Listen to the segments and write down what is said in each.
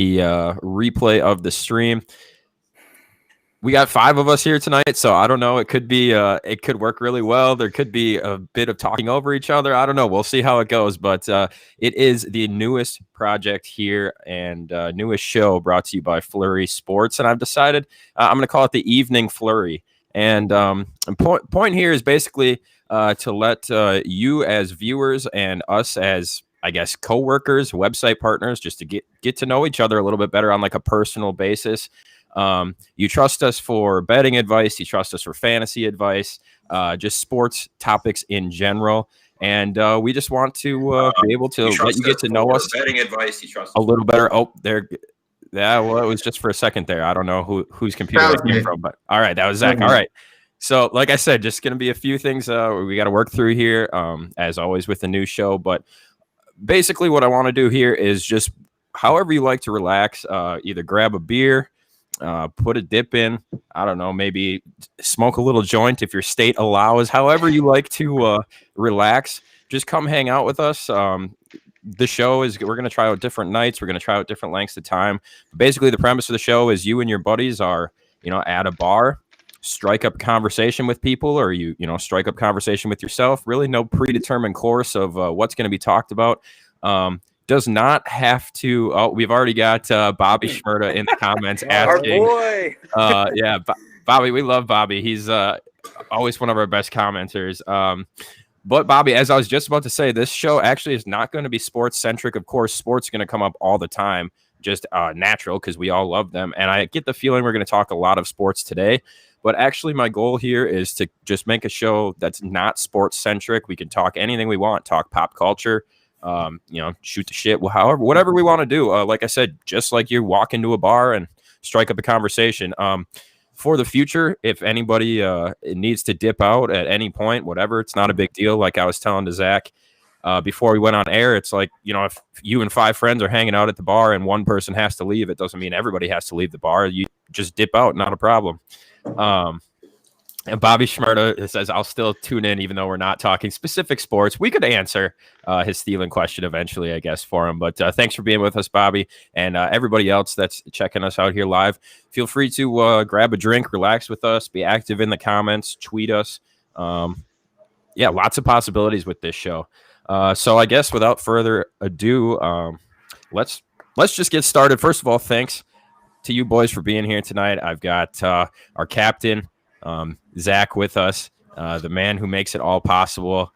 the replay of the stream. We got 5 of us here tonight, so I don't know. It could be, it could work really well. There could be a bit of talking over each other. I don't know. We'll see how it goes. But it is the newest project here and newest show brought to you by FlurrySports, and I've decided I'm going to call it the Evening Flurry. And point here is basically to let you as viewers and us as, I guess, coworkers, website partners, just to get to know each other a little bit better on like a personal basis. You trust us for betting advice. You trust us for fantasy advice, just sports topics in general. And we just want to be able to let you get to know us betting advice. You trust a little better. Oh, there. Yeah, well, it was just for a second there. I don't know whose computer that came from, but all right, that was Zach. All right. So, like I said, just going to be a few things we got to work through here, as always with the new show. But basically, what I want to do here is just however you like to relax, either grab a beer, put a dip in, I don't know, maybe smoke a little joint if your state allows, however you like to relax, just come hang out with us. The show is, we're going to try out different nights. We're going to try out different lengths of time. But basically, the premise of the show is you and your buddies are, at a bar, strike up conversation with people, or you strike up conversation with yourself. Really no predetermined course of what's going to be talked about. Does not have to. Oh, we've already got Bobby Schmerda in the comments asking. Our boy. Yeah, Bobby, we love Bobby. He's always one of our best commenters. But Bobby, as I was just about to say, this show actually is not going to be sports centric. Of course, sports is going to come up all the time, just natural because we all love them. And I get the feeling we're going to talk a lot of sports today. But actually, my goal here is to just make a show that's not sports centric. We can talk anything we want, talk pop culture. Shoot the shit, however, whatever we want to do. Like I said, just like you walk into a bar and strike up a conversation. For the future, if anybody needs to dip out at any point, whatever, it's not a big deal. Like I was telling to Zach before we went on air, it's like, if you and 5 friends are hanging out at the bar and one person has to leave, it doesn't mean everybody has to leave the bar. You just dip out, not a problem. And Bobby Schmerda says, I'll still tune in even though we're not talking specific sports. We could answer his stealing question eventually, I guess, for him. But thanks for being with us, Bobby. And everybody else that's checking us out here live, feel free to grab a drink, relax with us, be active in the comments, tweet us. Lots of possibilities with this show. So I guess without further ado, let's just get started. First of all, thanks to you boys for being here tonight. I've got our captain, Zach, with us, the man who makes it all possible.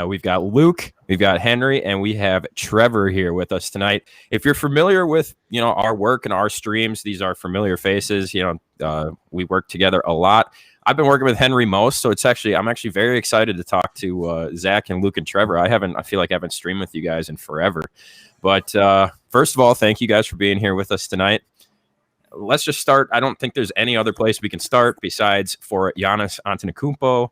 We've got Luke, we've got Henry, and we have Trevor here with us tonight. If you're familiar with our work and our streams, these are familiar faces. We work together a lot. I've been working with Henry most, so I'm actually very excited to talk to Zach and Luke and Trevor. I feel like I haven't streamed with you guys in forever. But first of all, thank you guys for being here with us tonight. Let's just start. I don't think there's any other place we can start besides for Giannis Antetokounmpo.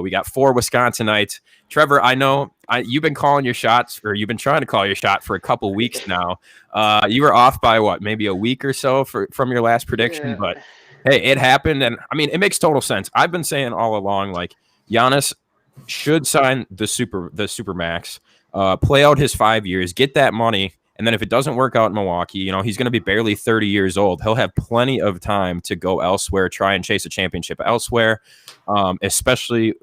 We got 4 Wisconsinites. Trevor, I know you've been calling your shots, or you've been trying to call your shot for a couple weeks now. You were off by maybe a week or so from your last prediction, yeah. But hey, it happened, and I mean, it makes total sense. I've been saying all along, like, Giannis should sign the Supermax, play out his 5 years, get that money. And then if it doesn't work out in Milwaukee, he's going to be barely 30 years old. He'll have plenty of time to go elsewhere, try and chase a championship elsewhere, especially,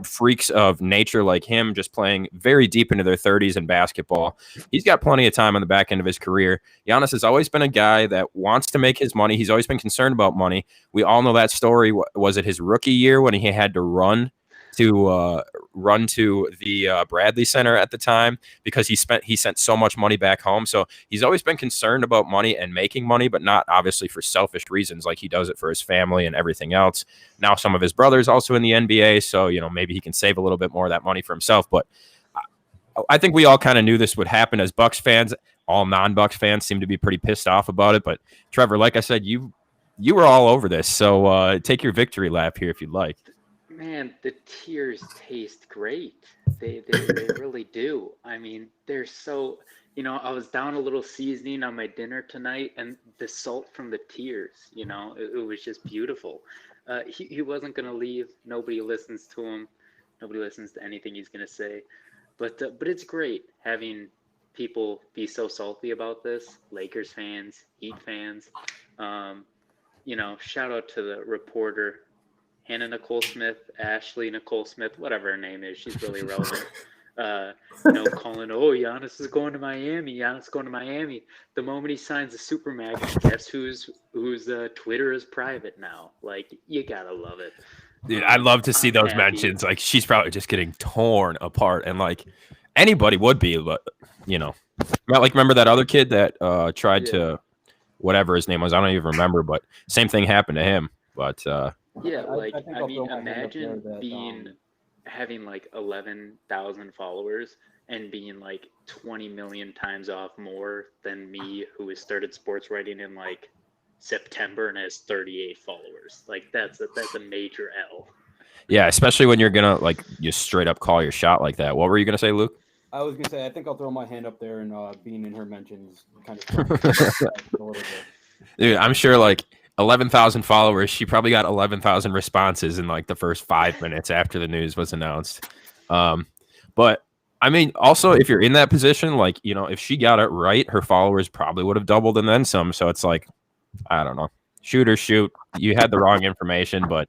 freaks of nature like him just playing very deep into their 30s in basketball. He's got plenty of time on the back end of his career. Giannis has always been a guy that wants to make his money. He's always been concerned about money. We all know that story. Was it his rookie year when he had to run to the Bradley Center at the time because he sent so much money back home. So he's always been concerned about money and making money, but not obviously for selfish reasons. Like, he does it for his family and everything else. Now some of his brothers also in the NBA, so maybe he can save a little bit more of that money for himself. But I think we all kind of knew this would happen as Bucks fans. All non-Bucks fans seem to be pretty pissed off about it. But Trevor, like I said, you were all over this. So take your victory lap here if you'd like. Man, the tears taste great. They really do. I mean, they're so, I was down a little seasoning on my dinner tonight, and the salt from the tears, it was just beautiful. He wasn't going to leave. Nobody listens to him. Nobody listens to anything he's going to say. But it's great having people be so salty about this. Lakers fans, Heat fans. Shout out to the reporter, Hannah Nicole Smith, Ashley Nicole Smith, whatever her name is. She's really relevant. Calling, oh, Giannis is going to Miami. Giannis is going to Miami. The moment he signs a Supermax, guess whose Twitter is private now? Like, you gotta love it. Dude, I'd love to see I'm those happy. mentions. Like, she's probably just getting torn apart, and like anybody would be, but remember that other kid that tried to, whatever his name was, I don't even remember, but same thing happened to him. But imagine having like 11,000 followers and being like 20 million times off more than me, who has started sports writing in like September and has 38 followers. Like that's a major L. Yeah, especially when you're gonna like just straight up call your shot like that. What were you gonna say, Luke? I was gonna say I think I'll throw my hand up there and being in her mentions kind of a little bit. Dude, I'm sure like 11,000 followers, she probably got 11,000 responses in like the first 5 minutes after the news was announced. But I mean, also if you're in that position, like, if she got it right, her followers probably would have doubled and then some. So it's like, I don't know, shoot or shoot. You had the wrong information, but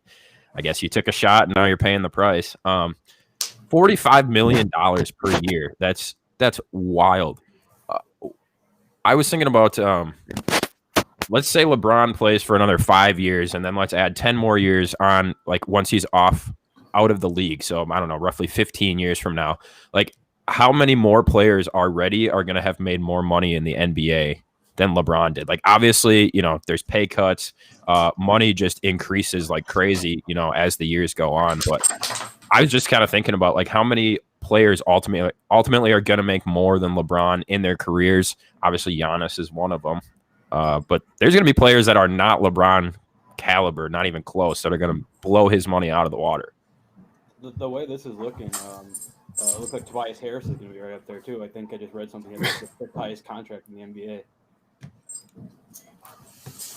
I guess you took a shot and now you're paying the price. $45 million per year. That's wild. I was thinking about, let's say LeBron plays for another 5 years, and then let's add 10 more years on, like, once he's out of the league. So I don't know, roughly 15 years from now. Like, how many more players are going to have made more money in the NBA than LeBron did? Like, obviously, there's pay cuts. Money just increases like crazy, as the years go on. But I was just kind of thinking about like how many players ultimately are going to make more than LeBron in their careers. Obviously, Giannis is one of them. But there's going to be players that are not LeBron caliber, not even close, that are going to blow his money out of the water. The way this is looking, it looks like Tobias Harris is going to be right up there too. I think I just read something about the highest contract in the NBA.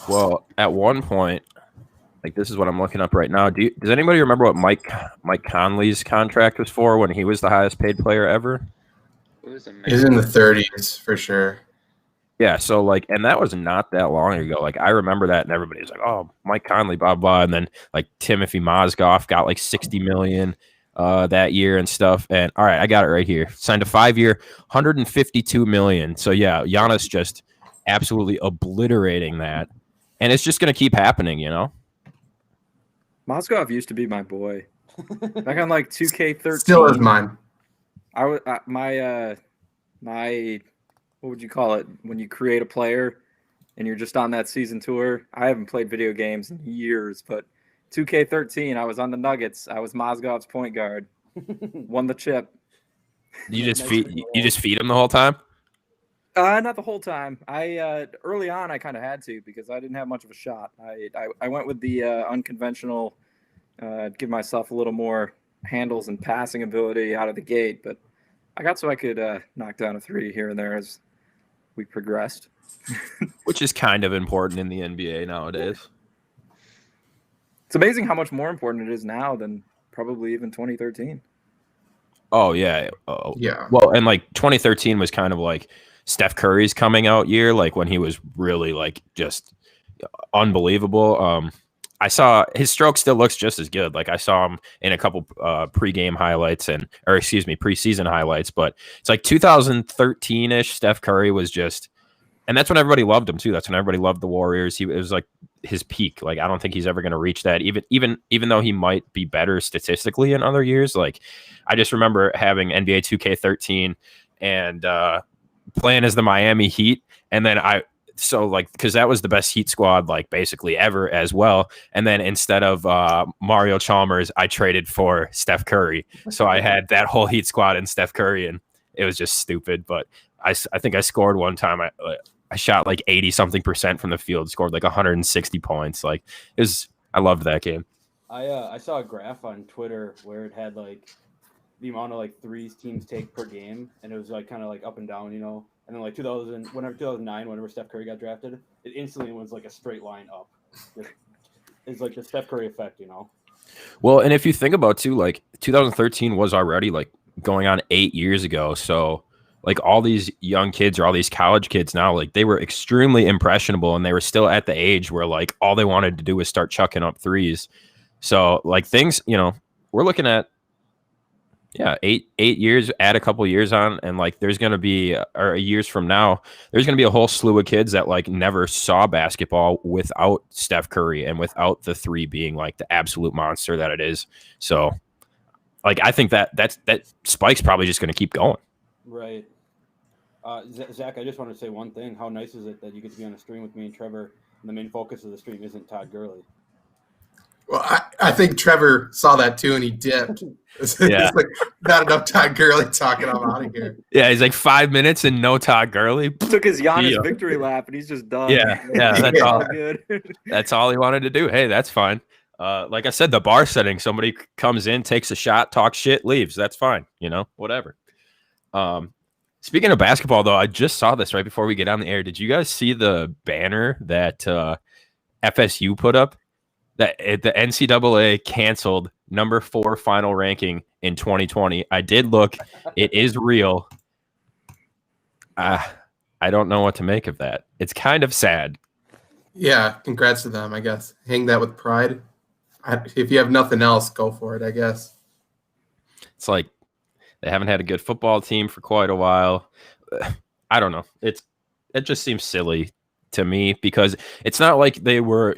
Well, at one point, like this is what I'm looking up right now. Does anybody remember what Mike Conley's contract was for when he was the highest paid player ever? He was in the 30s for sure. Yeah, so like, and that was not that long ago. Like, I remember that, and everybody was like, "Oh, Mike Conley, blah blah," and then like Timothy Mozgov got like $60 million that year and stuff. And all right, I got it right here. Signed a 5-year, $152 million. So yeah, Giannis just absolutely obliterating that, and it's just gonna keep happening, Mozgov used to be my boy. Back on like 2K13. Still is mine. I was my what would you call it when you create a player and you're just on that season tour? I haven't played video games in years, but 2K13, I was on the Nuggets. I was Mozgov's point guard. Won the chip. You just feed him the whole time? Not the whole time. I early on I kind of had to because I didn't have much of a shot. I went with the unconventional, give myself a little more handles and passing ability out of the gate, but I got so I could knock down a three here and there as we progressed. Which is kind of important in the NBA nowadays. It's amazing how much more important it is now than probably even 2013. Oh, yeah. Yeah. Well, and like 2013 was kind of like Steph Curry's coming out year, like when he was really like just unbelievable. I saw his stroke still looks just as good. Like I saw him in a couple preseason highlights, but it's like 2013-ish. Steph Curry was just, and that's when everybody loved him too. That's when everybody loved the Warriors. It was like his peak. Like I don't think he's ever going to reach that, even though he might be better statistically in other years. Like I just remember having NBA 2K13 and playing as the Miami Heat, and then because that was the best Heat squad like basically ever as well. And then instead of Mario Chalmers, I traded for Steph Curry. So I had that whole Heat squad and Steph Curry, and it was just stupid. But I think I scored one time. I shot like 80-something% from the field, scored like 160 points. Like I loved that game. I saw a graph on Twitter where it had like the amount of like threes teams take per game, and it was like kind of like up and down, And then like 2009, whenever Steph Curry got drafted, it instantly was like a straight line up. It's like the Steph Curry effect, Well, and if you think about too, like 2013 was already like going on 8 years ago. So like all these young kids or all these college kids now, like they were extremely impressionable and they were still at the age where like all they wanted to do was start chucking up threes. So like things, we're looking at 8 years, add a couple years on, and like there's gonna be or years from now, there's gonna be a whole slew of kids that like never saw basketball without Steph Curry and without the three being like the absolute monster that it is. So like I think that spike's probably just gonna keep going. Right. Zach, I just want to say one thing. How nice is it that you get to be on a stream with me and Trevor, and the main focus of the stream isn't Todd Gurley? Well, I think Trevor saw that too, and he dipped. It's like not enough Todd Gurley talking. I'm out of here. Yeah, he's like 5 minutes and no Todd Gurley. Took his Giannis victory lap, and he's just done. Yeah, that's all good. That's all he wanted to do. Hey, that's fine. Like I said, the bar setting. Somebody comes in, takes a shot, talks shit, leaves. That's fine. Whatever. Speaking of basketball, though, I just saw this right before we get on the air. Did you guys see the banner that FSU put up? That the NCAA canceled number 4 final ranking in 2020. I did look. It is real. I don't know what to make of that. It's kind of sad. Yeah, congrats to them, I guess. Hang that with pride. If you have nothing else, go for it, I guess. It's like they haven't had a good football team for quite a while. I don't know. It just seems silly to me because it's not like they were,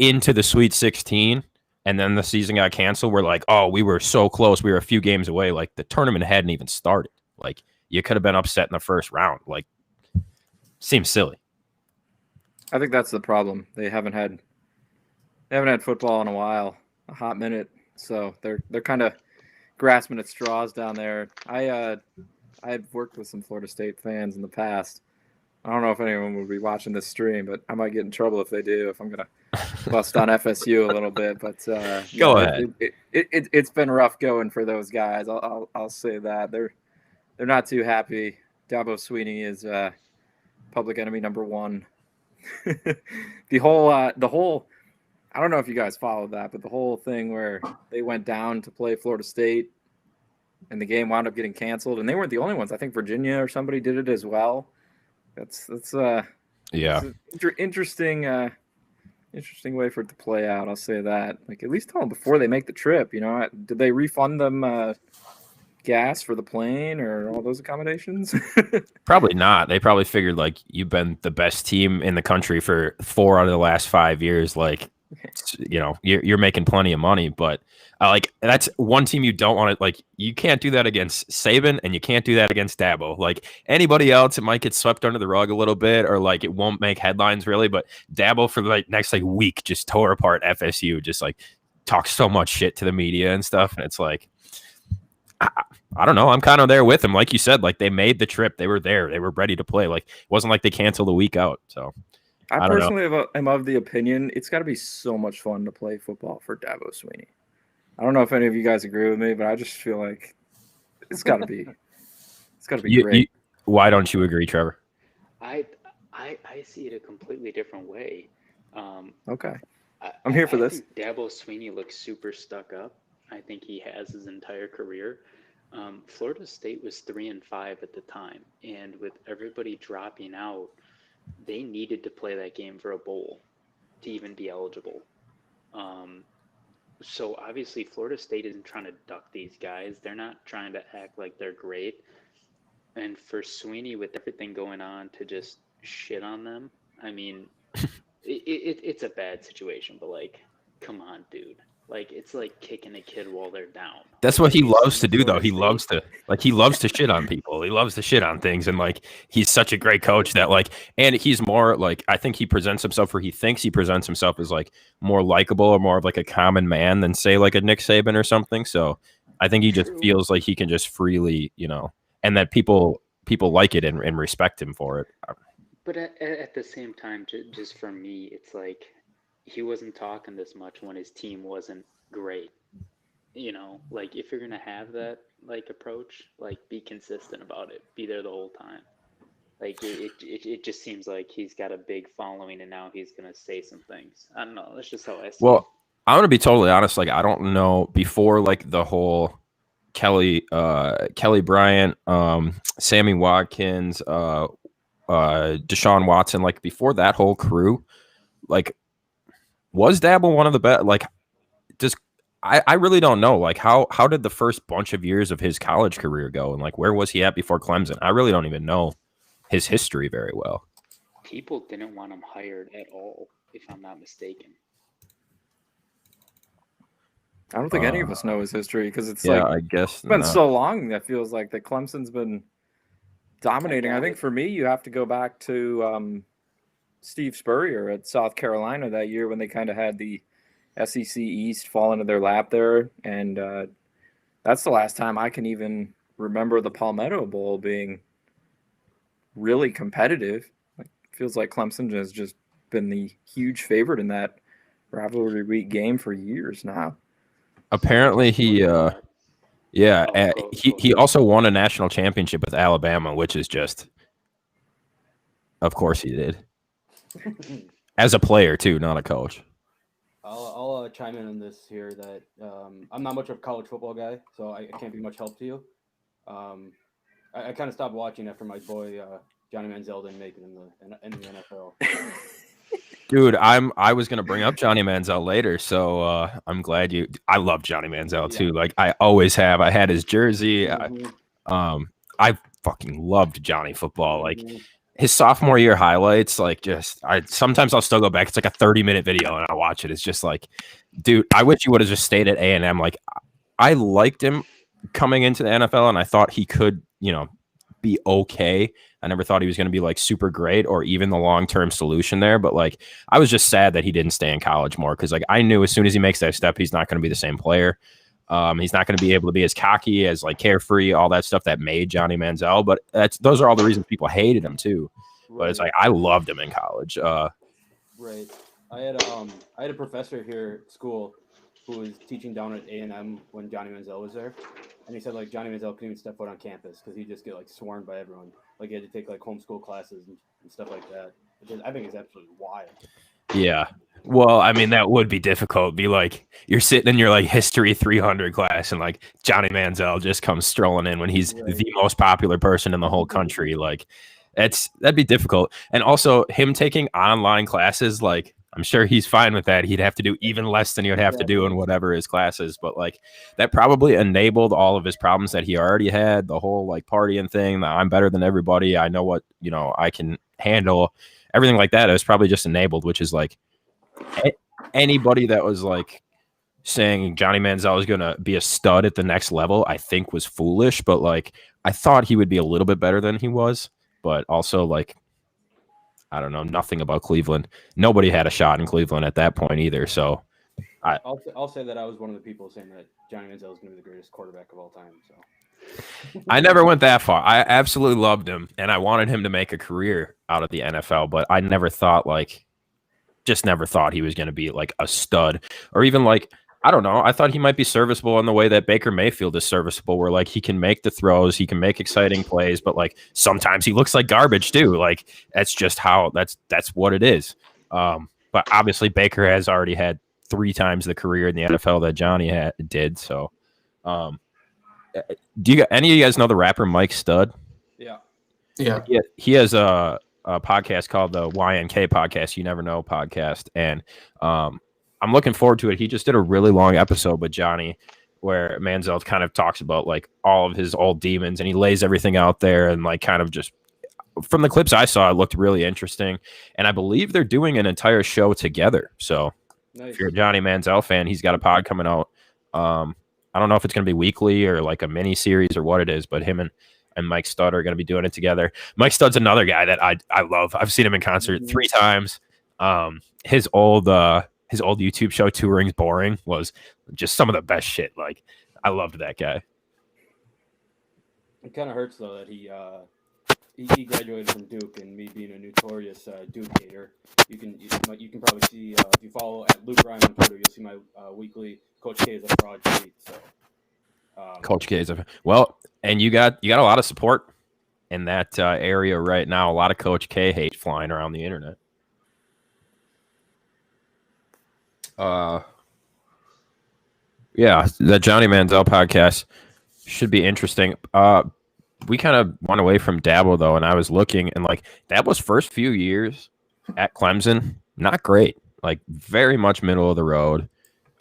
into the Sweet 16 and then the season got canceled. We're like, oh, we were so close. We were a few games away. Like the tournament hadn't even started. Like you could have been upset in the first round. Like seems silly. I think that's the problem. They haven't had football in a while, a hot minute. So they're kind of grasping at straws down there. I had worked with some Florida State fans in the past. I don't know if anyone will be watching this stream, but I might get in trouble if they do, if I'm going to bust on FSU a little bit. But go ahead. It's been rough going for those guys. I'll say that. They're not too happy. Dabo Swinney is public enemy number 1. The whole I don't know if you guys followed that, but the whole thing where they went down to play Florida State and the game wound up getting canceled, and they weren't the only ones. I think Virginia or somebody did it as well. That's interesting way for it to play out. I'll say that. Like at least tell them before they make the trip. Did they refund them gas for the plane or all those accommodations? Probably not. They probably figured like you've been the best team in the country for 4 out of the last 5 years. Like, you're making plenty of money, but like that's one team you don't want to, like, you can't do that against Saban and you can't do that against Dabo. Like anybody else, it might get swept under the rug a little bit or like it won't make headlines really, but Dabo for the next week just tore apart FSU, just like talks so much shit to the media and stuff. And it's like, I don't know. I'm kind of there with them. Like you said, like they made the trip. They were there. They were ready to play. Like it wasn't like they canceled a week out. So I personally am of the opinion it's got to be so much fun to play football for Dabo Swinney. I don't know if any of you guys agree with me, but I just feel like it's got to be great. Why don't you agree, Trevor? I see it a completely different way. Okay. I'm here for this. Think Dabo Swinney looks super stuck up. I think he has his entire career. Florida State was 3-5 at the time, and with everybody dropping out, they needed to play that game for a bowl to even be eligible. So obviously Florida State isn't trying to duck these guys. They're not trying to act like they're great. And for Swinney, with everything going on, to just shit on them, I mean, it's a bad situation, but like, come on, dude. Like it's like kicking a kid while they're down. That's what he loves to do, though. He loves to shit on people. He loves to shit on things, and like he's such a great coach that like, and he's more like, I think he presents himself, or he thinks he presents himself as like more likable or more of like a common man than say like a Nick Saban or something. So I think he just feels like he can just freely, and that people like it and respect him for it. But at the same time, just for me, it's like, he wasn't talking this much when his team wasn't great. Like if you're going to have that like approach, like be consistent about it, be there the whole time. Like it just seems like he's got a big following and now he's going to say some things. I don't know. That's just how I see it. Well, I'm going to be totally honest. Like, I don't know, before like the whole Kelly Bryant, Sammy Watkins, Deshaun Watson. Like before that whole crew, like was Dabble one of the best? Like, I really don't know. Like how did the first bunch of years of his college career go, and like where was he at before Clemson? I really don't even know his history very well. People didn't want him hired at all, if I'm not mistaken. I don't think any of us know his history because it's I guess it's been so long that feels like that Clemson's been dominating. I think for me, you have to go back to Steve Spurrier at South Carolina that year when they kind of had the SEC East fall into their lap there, and that's the last time I can even remember the Palmetto Bowl being really competitive. It feels like Clemson has just been the huge favorite in that rivalry week game for years now. Apparently he also won a national championship with Alabama, which is just, of course he did. As a player too, not a coach. I'll chime in on this here that I'm not much of a college football guy, so I can't be much help to you. I kind of stopped watching after my boy Johnny Manziel didn't make it in the NFL. Dude, I was gonna bring up Johnny Manziel later, so I'm glad you. I love Johnny Manziel too. Like I always have. I had his jersey. I fucking loved Johnny football. Like his sophomore year highlights. Like sometimes I'll still go back. It's like a 30-minute video, and I watch it. It's just like, dude, I wish you would have just stayed at A&M. Like I liked him coming into the NFL, and I thought he could, be okay. I never thought he was going to be like super great or even the long-term solution there. But like, I was just sad that he didn't stay in college more because like I knew as soon as he makes that step, he's not going to be the same player. He's not going to be able to be as cocky, as like carefree, all that stuff that made Johnny Manziel. But those are all the reasons people hated him too. Right. But it's like I loved him in college. Right. I had a professor here at school who was teaching down at A&M when Johnny Manziel was there. And he said, like, Johnny Manziel couldn't even step foot on campus because he'd just get, like, swarmed by everyone. Like, he had to take, like, homeschool classes and stuff like that, which I think is absolutely wild. Yeah. Well, I mean, that would be difficult. Be like, you're sitting in your, like, History 300 class, and, like, Johnny Manziel just comes strolling in when he's the most popular person in the whole country. Like, that'd be difficult. And also, him taking online classes, like, I'm sure he's fine with that. He'd have to do even less than he would have to do in whatever his classes. But like that probably enabled all of his problems that he already had. The whole like partying thing, that I'm better than everybody. I know what, I can handle. Everything like that. It was probably just enabled, which is like anybody that was like saying Johnny Manziel is going to be a stud at the next level, I think was foolish. But like, I thought he would be a little bit better than he was. But also like, I don't know nothing about Cleveland. Nobody had a shot in Cleveland at that point either. So I'll say that I was one of the people saying that Johnny Manziel is going to be the greatest quarterback of all time. So I never went that far. I absolutely loved him, and I wanted him to make a career out of the NFL. But I never thought never thought he was going to be like a stud, or even like, I don't know. I thought he might be serviceable in the way that Baker Mayfield is serviceable, where like he can make the throws, he can make exciting plays, but like sometimes he looks like garbage too. Like that's just how that's what it is. But obviously Baker has already had 3 times the career in the NFL that Johnny did. So, do any of you guys know the rapper Mike Stud? Yeah. He has a podcast called the YNK podcast. You Never Know podcast, and I'm looking forward to it. He just did a really long episode with Johnny where Manziel kind of talks about like all of his old demons, and he lays everything out there, and like kind of just from the clips I saw, it looked really interesting. And I believe they're doing an entire show together. So if you're a Johnny Manziel fan, he's got a pod coming out. I don't know if it's going to be weekly or like a mini series or what it is, but him and Mike Stud are going to be doing it together. Mike Stud's another guy that I love. I've seen him in concert 3 times. His old YouTube show, Two Rings Boring, was just some of the best shit. Like, I loved that guy. It kind of hurts though that he graduated from Duke, and me being a notorious Duke hater, you can probably see if you follow at Luke Ryan on Twitter, you'll see my weekly Coach K is a fraud tweet. So, Coach K is and you got a lot of support in that area right now. A lot of Coach K hate flying around the internet. Yeah, the Johnny Manziel podcast. Should be interesting. We kind of went away from Dabo though, and I was looking, and like Dabo's first few years at Clemson, not great. Like very much middle of the road.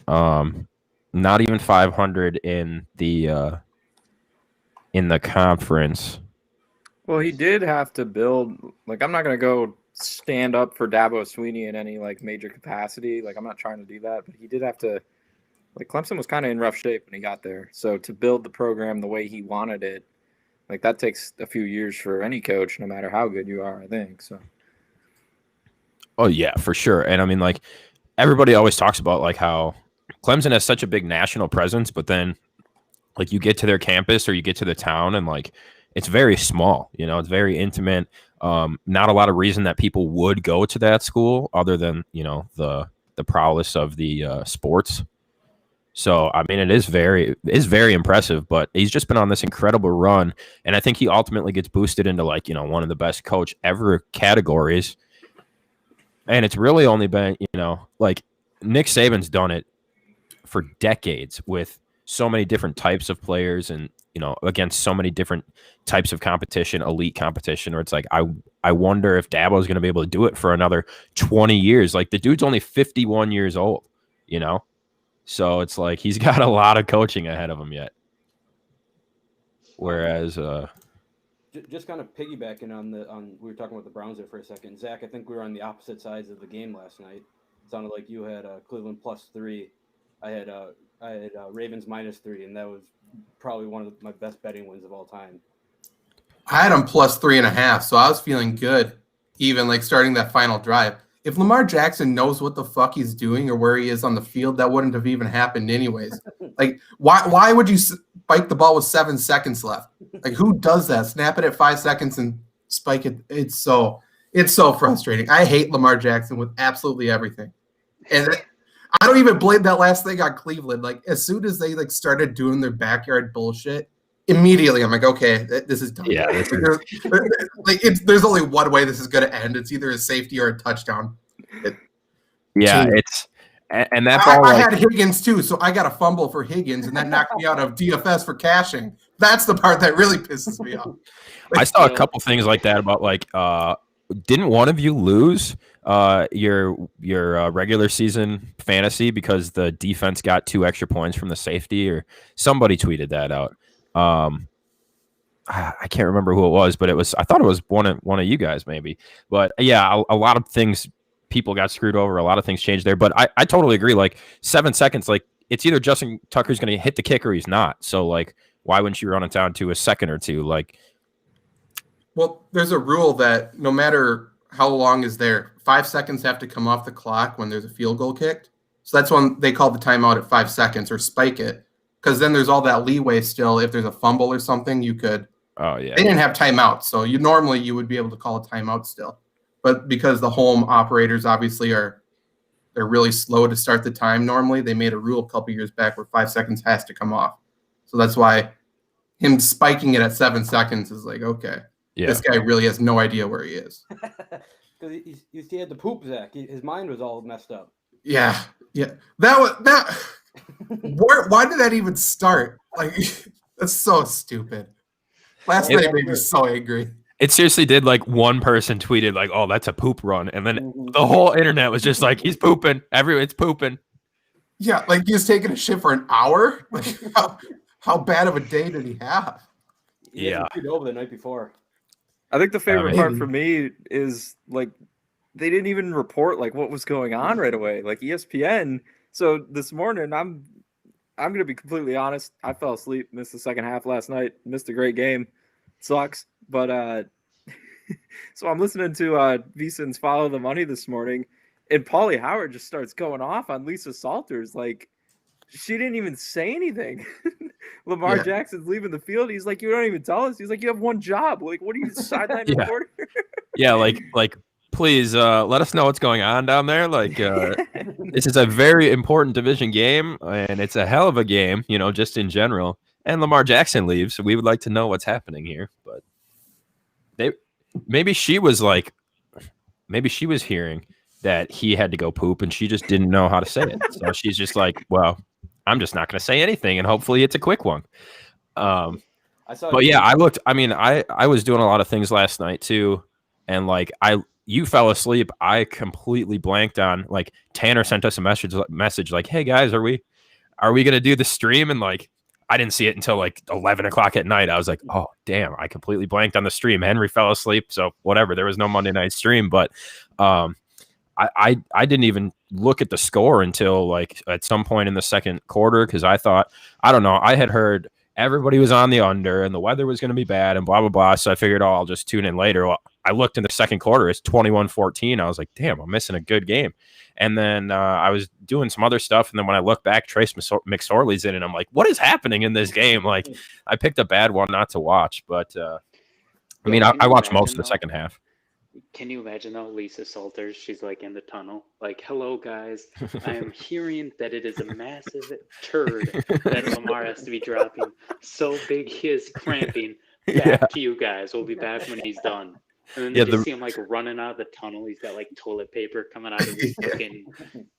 Not even 500 in the conference. Well, he did have to build. Like, I'm not gonna go stand up for Dabo Swinney in any like major capacity. Like, I'm not trying to do that, but he did have to. Like, Clemson was kind of in rough shape when he got there. So to build the program the way he wanted it, like that takes a few years for any coach, no matter how good you are, I think. So. Oh yeah, for sure. And I mean, like everybody always talks about like how Clemson has such a big national presence, but then like you get to their campus or you get to the town and like it's very small, you know, it's very intimate. Not a lot of reason that people would go to that school other than, you know, the prowess of the sports. So, I mean, it is very impressive, but he's just been on this incredible run. And I think he ultimately gets boosted into like, you know, one of the best coach ever categories. And it's really only been, you know, like Nick Saban's done it for decades with so many different types of players and, you know, against so many different types of competition, elite competition, where it's like, I wonder if Dabo's going to be able to do it for another 20 years. Like the dude's only 51 years old, you know? So it's like he's got a lot of coaching ahead of him yet. Whereas, just kind of piggybacking on we were talking about the Browns there for a second. Zach, I think we were on the opposite sides of the game last night. It sounded like you had Cleveland +3. I had Ravens -3, and that was probably one of my best betting wins of all time. I had him +3.5, so I was feeling good, even like starting that final drive. If Lamar Jackson knows what the fuck he's doing or where he is on the field, that wouldn't have even happened anyways. Like, why would you spike the ball with 7 seconds left? Like, who does that? Snap it at 5 seconds and spike it. It's so frustrating. I hate Lamar Jackson with absolutely everything. And I don't even blame that last thing on Cleveland. Like, as soon as they like started doing their backyard bullshit, immediately I'm like, okay, this is done. yeah, There's only one way this is going to end. It's either a safety or a touchdown. It's and that I ball. had Higgins too, so I got a fumble for Higgins, and that knocked me out of DFS for cashing. That's the part that really pisses me off. I saw a couple things like that about like, didn't one of you lose your regular season fantasy because the defense got 2 extra points from the safety, or somebody tweeted that out? I can't remember who it was, but I thought it was one of you guys maybe. But yeah, a lot of things, people got screwed over. A lot of things changed there. But I totally agree. Like 7 seconds, like it's either Justin Tucker's going to hit the kick or he's not. So like, why wouldn't you run it down to a second or two? Like, well, there's a rule that no matter how long is there, 5 seconds have to come off the clock when there's a field goal kicked. So that's when they call the timeout at 5 seconds or spike it. Because then there's all that leeway still. If there's a fumble or something, you could. oh yeah, They didn't have timeout, so you would be able to call a timeout still. But because the home operators obviously they're really slow to start the time normally, they made a rule a couple years back where 5 seconds has to come off. So that's why him spiking it at 7 seconds is like, okay, this guy really has no idea where he is. Because he had to poop, Zach. His mind was all messed up. Yeah. That. Why did that even start? Like, that's so stupid. Last night made me so angry. It seriously did. Like one person tweeted like, "Oh, that's a poop run," and then the whole internet was just like, "He's pooping. Everyone's pooping." Yeah, like he's taking a shit for an hour. Like, how bad of a day did he have? He had over the night before. I think the favorite part for me is like they didn't even report like what was going on right away. Like ESPN. So this morning, I'm going to be completely honest. I fell asleep, missed the second half last night, missed a great game. Sucks. But so I'm listening to VSiN's Follow the Money this morning, and Paulie Howard just starts going off on Lisa Salters. Like, she didn't even say anything. Lamar Jackson's leaving the field. He's like, you don't even tell us. He's like, you have one job. Like, what are you, sideline reporter? Yeah, like please let us know what's going on down there. Like, this is a very important division game, and it's a hell of a game, you know, just in general. And Lamar Jackson leaves, so we would like to know what's happening here. But maybe she was hearing that he had to go poop, and she just didn't know how to say it. So she's just like, well, I'm just not going to say anything, and hopefully it's a quick one. I saw. But yeah, I looked. I mean, I was doing a lot of things last night too, and like you fell asleep. I completely blanked on like Tanner sent us a message like, "Hey guys, are we gonna do the stream?" And like I didn't see it until like 11 o'clock at night. I was like, "Oh damn, I completely blanked on the stream." Henry fell asleep, so whatever. There was no Monday night stream, but I didn't even look at the score until like at some point in the second quarter because I thought, I don't know, I had heard everybody was on the under and the weather was going to be bad and blah, blah, blah. So I figured, oh, I'll just tune in later. Well, I looked in the second quarter, it's 21-14. I was like, damn, I'm missing a good game. And then I was doing some other stuff. And then when I look back, Trace McSorley's in and I'm like, what is happening in this game? Like I picked a bad one not to watch, but I mean, I watched most of the second half. Can you imagine though, Lisa Salters? She's like in the tunnel, like, "Hello guys, I am hearing that it is a massive turd that Lamar has to be dropping. So big he is cramping. Back to you guys. We'll be back when he's done." And then they just see him like running out of the tunnel. He's got like toilet paper coming out of his fucking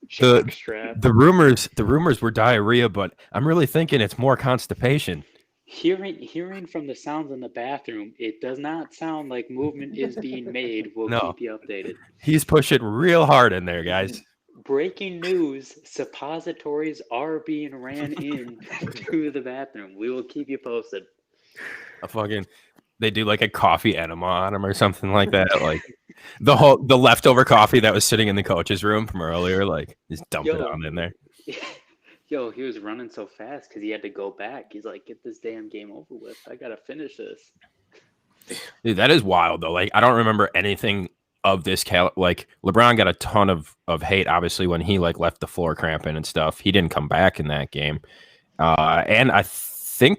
shock strap. The rumors were diarrhea, but I'm really thinking it's more constipation. Hearing from the sounds in the bathroom, it does not sound like movement is being made. We'll keep you updated. He's pushing real hard in there, guys. Breaking news, suppositories are being ran in to the bathroom. We will keep you posted. They do like a coffee enema on him or something like that. Like the leftover coffee that was sitting in the coach's room from earlier, like just dump it on in there. Yo, he was running so fast because he had to go back. He's like, "Get this damn game over with. I gotta finish this." Dude, that is wild though. Like I don't remember anything of this. Like LeBron got a ton of hate, obviously, when he like left the floor cramping and stuff. He didn't come back in that game, and I think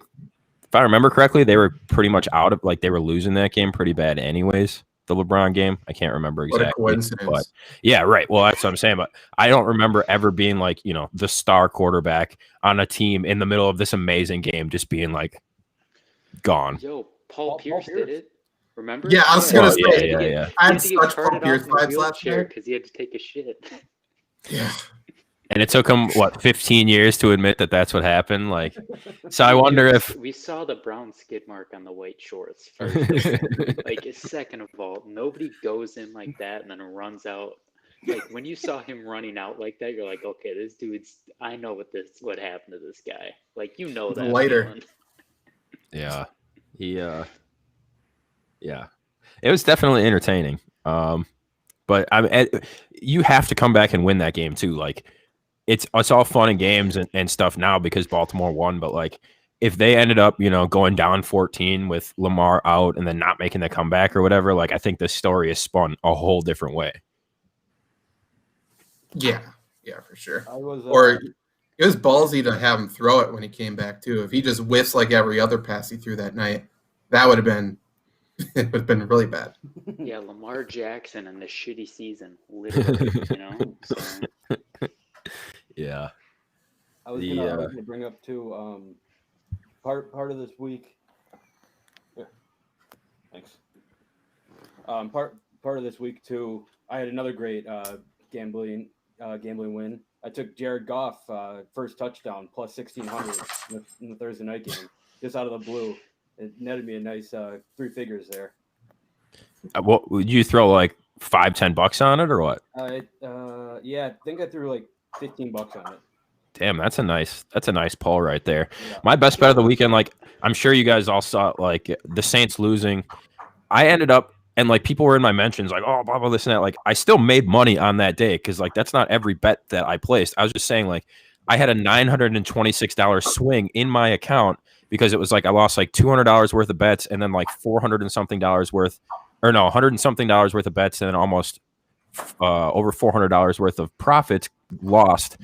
if I remember correctly, they were pretty much out of like they were losing that game pretty bad, anyways. The LeBron game. I can't remember exactly. What a coincidence. But yeah, right. Well, that's what I'm saying. But I don't remember ever being like, the star quarterback on a team in the middle of this amazing game just being like gone. Yo, Paul Pierce did it. Remember? Yeah, I was going to say. Yeah. I had such Paul Pierce vibes last year. Because he had to take a shit. Yeah. And it took him 15 years to admit that that's what happened. Like, so I wonder if we saw the brown skid mark on the white shorts first. Like, second of all, nobody goes in like that and then runs out. Like when you saw him running out like that, you're like, okay, this dude's. I know what happened to this guy. Like that. Later. Yeah, yeah. It was definitely entertaining. But you have to come back and win that game too. Like. It's all fun and games and stuff now because Baltimore won, but like if they ended up, going down 14 with Lamar out and then not making the comeback or whatever, like I think the story is spun a whole different way. Yeah, for sure. It was ballsy to have him throw it when he came back too. If he just whiffs like every other pass he threw that night, that would have been really bad. Yeah, Lamar Jackson and the shitty season, literally, So. Yeah. I was gonna bring up too. Part of this week. Yeah. Thanks. Part of this week too. I had another great gambling win. I took Jared Goff first touchdown plus 1,600 in the Thursday night game, just out of the blue. It netted me a nice 3 figures there. What would you throw like $5-10 on it or what? Yeah, I think I threw like $15 on it. Damn, that's a nice pull right there. Yeah. My best bet of the weekend, like I'm sure you guys all saw, like the Saints losing. I ended up and like people were in my mentions, like, oh, blah blah this and that. Like I still made money on that day because like that's not every bet that I placed. I was just saying like I had a $926 swing in my account because it was like I lost like $200 worth of bets and then like $400 and something worth, or no, $100 and something worth of bets and then almost over $400 worth of profits lost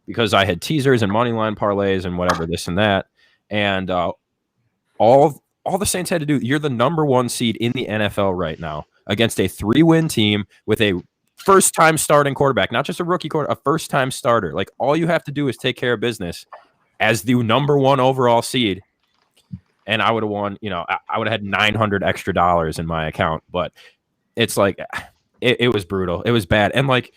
because I had teasers and money line parlays and whatever this and that, and all the Saints had to do. You're the number 1 seed in the NFL right now against a 3-win team with a first-time starting quarterback, not just a rookie quarterback, a first-time starter. Like all you have to do is take care of business as the number 1 overall seed, and I would have won. I would have had $900 extra in my account, but it's like. It was brutal. It was bad. And, like,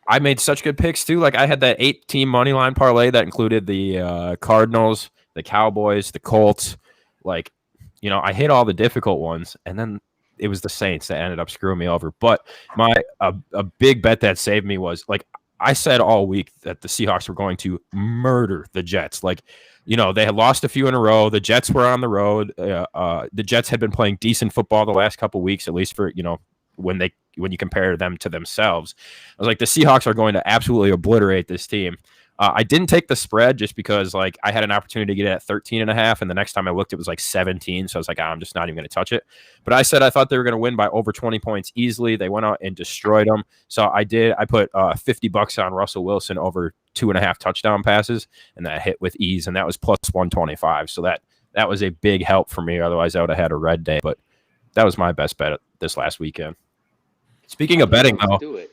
I made such good picks, too. Like, I had that 8-team money line parlay that included the Cardinals, the Cowboys, the Colts. Like, you know, I hit all the difficult ones, and then it was the Saints that ended up screwing me over. But a big bet that saved me was, like, I said all week that the Seahawks were going to murder the Jets. Like, you know, they had lost a few in a row. The Jets were on the road. The Jets had been playing decent football the last couple of weeks, at least for, you know, when you compare them to themselves. I was like, the Seahawks are going to absolutely obliterate this team. I didn't take the spread just because, like, I had an opportunity to get it at 13.5, and the next time I looked, it was like 17. So I was like, I'm just not even going to touch it. But I said I thought they were going to win by over 20 points easily. They went out and destroyed them. So I did. I put $50 on Russell Wilson over 2.5 touchdown passes, and that hit with ease, and that was plus 125. So that was a big help for me. Otherwise, I would have had a red day. But that was my best bet this last weekend. Speaking of betting, though, do it.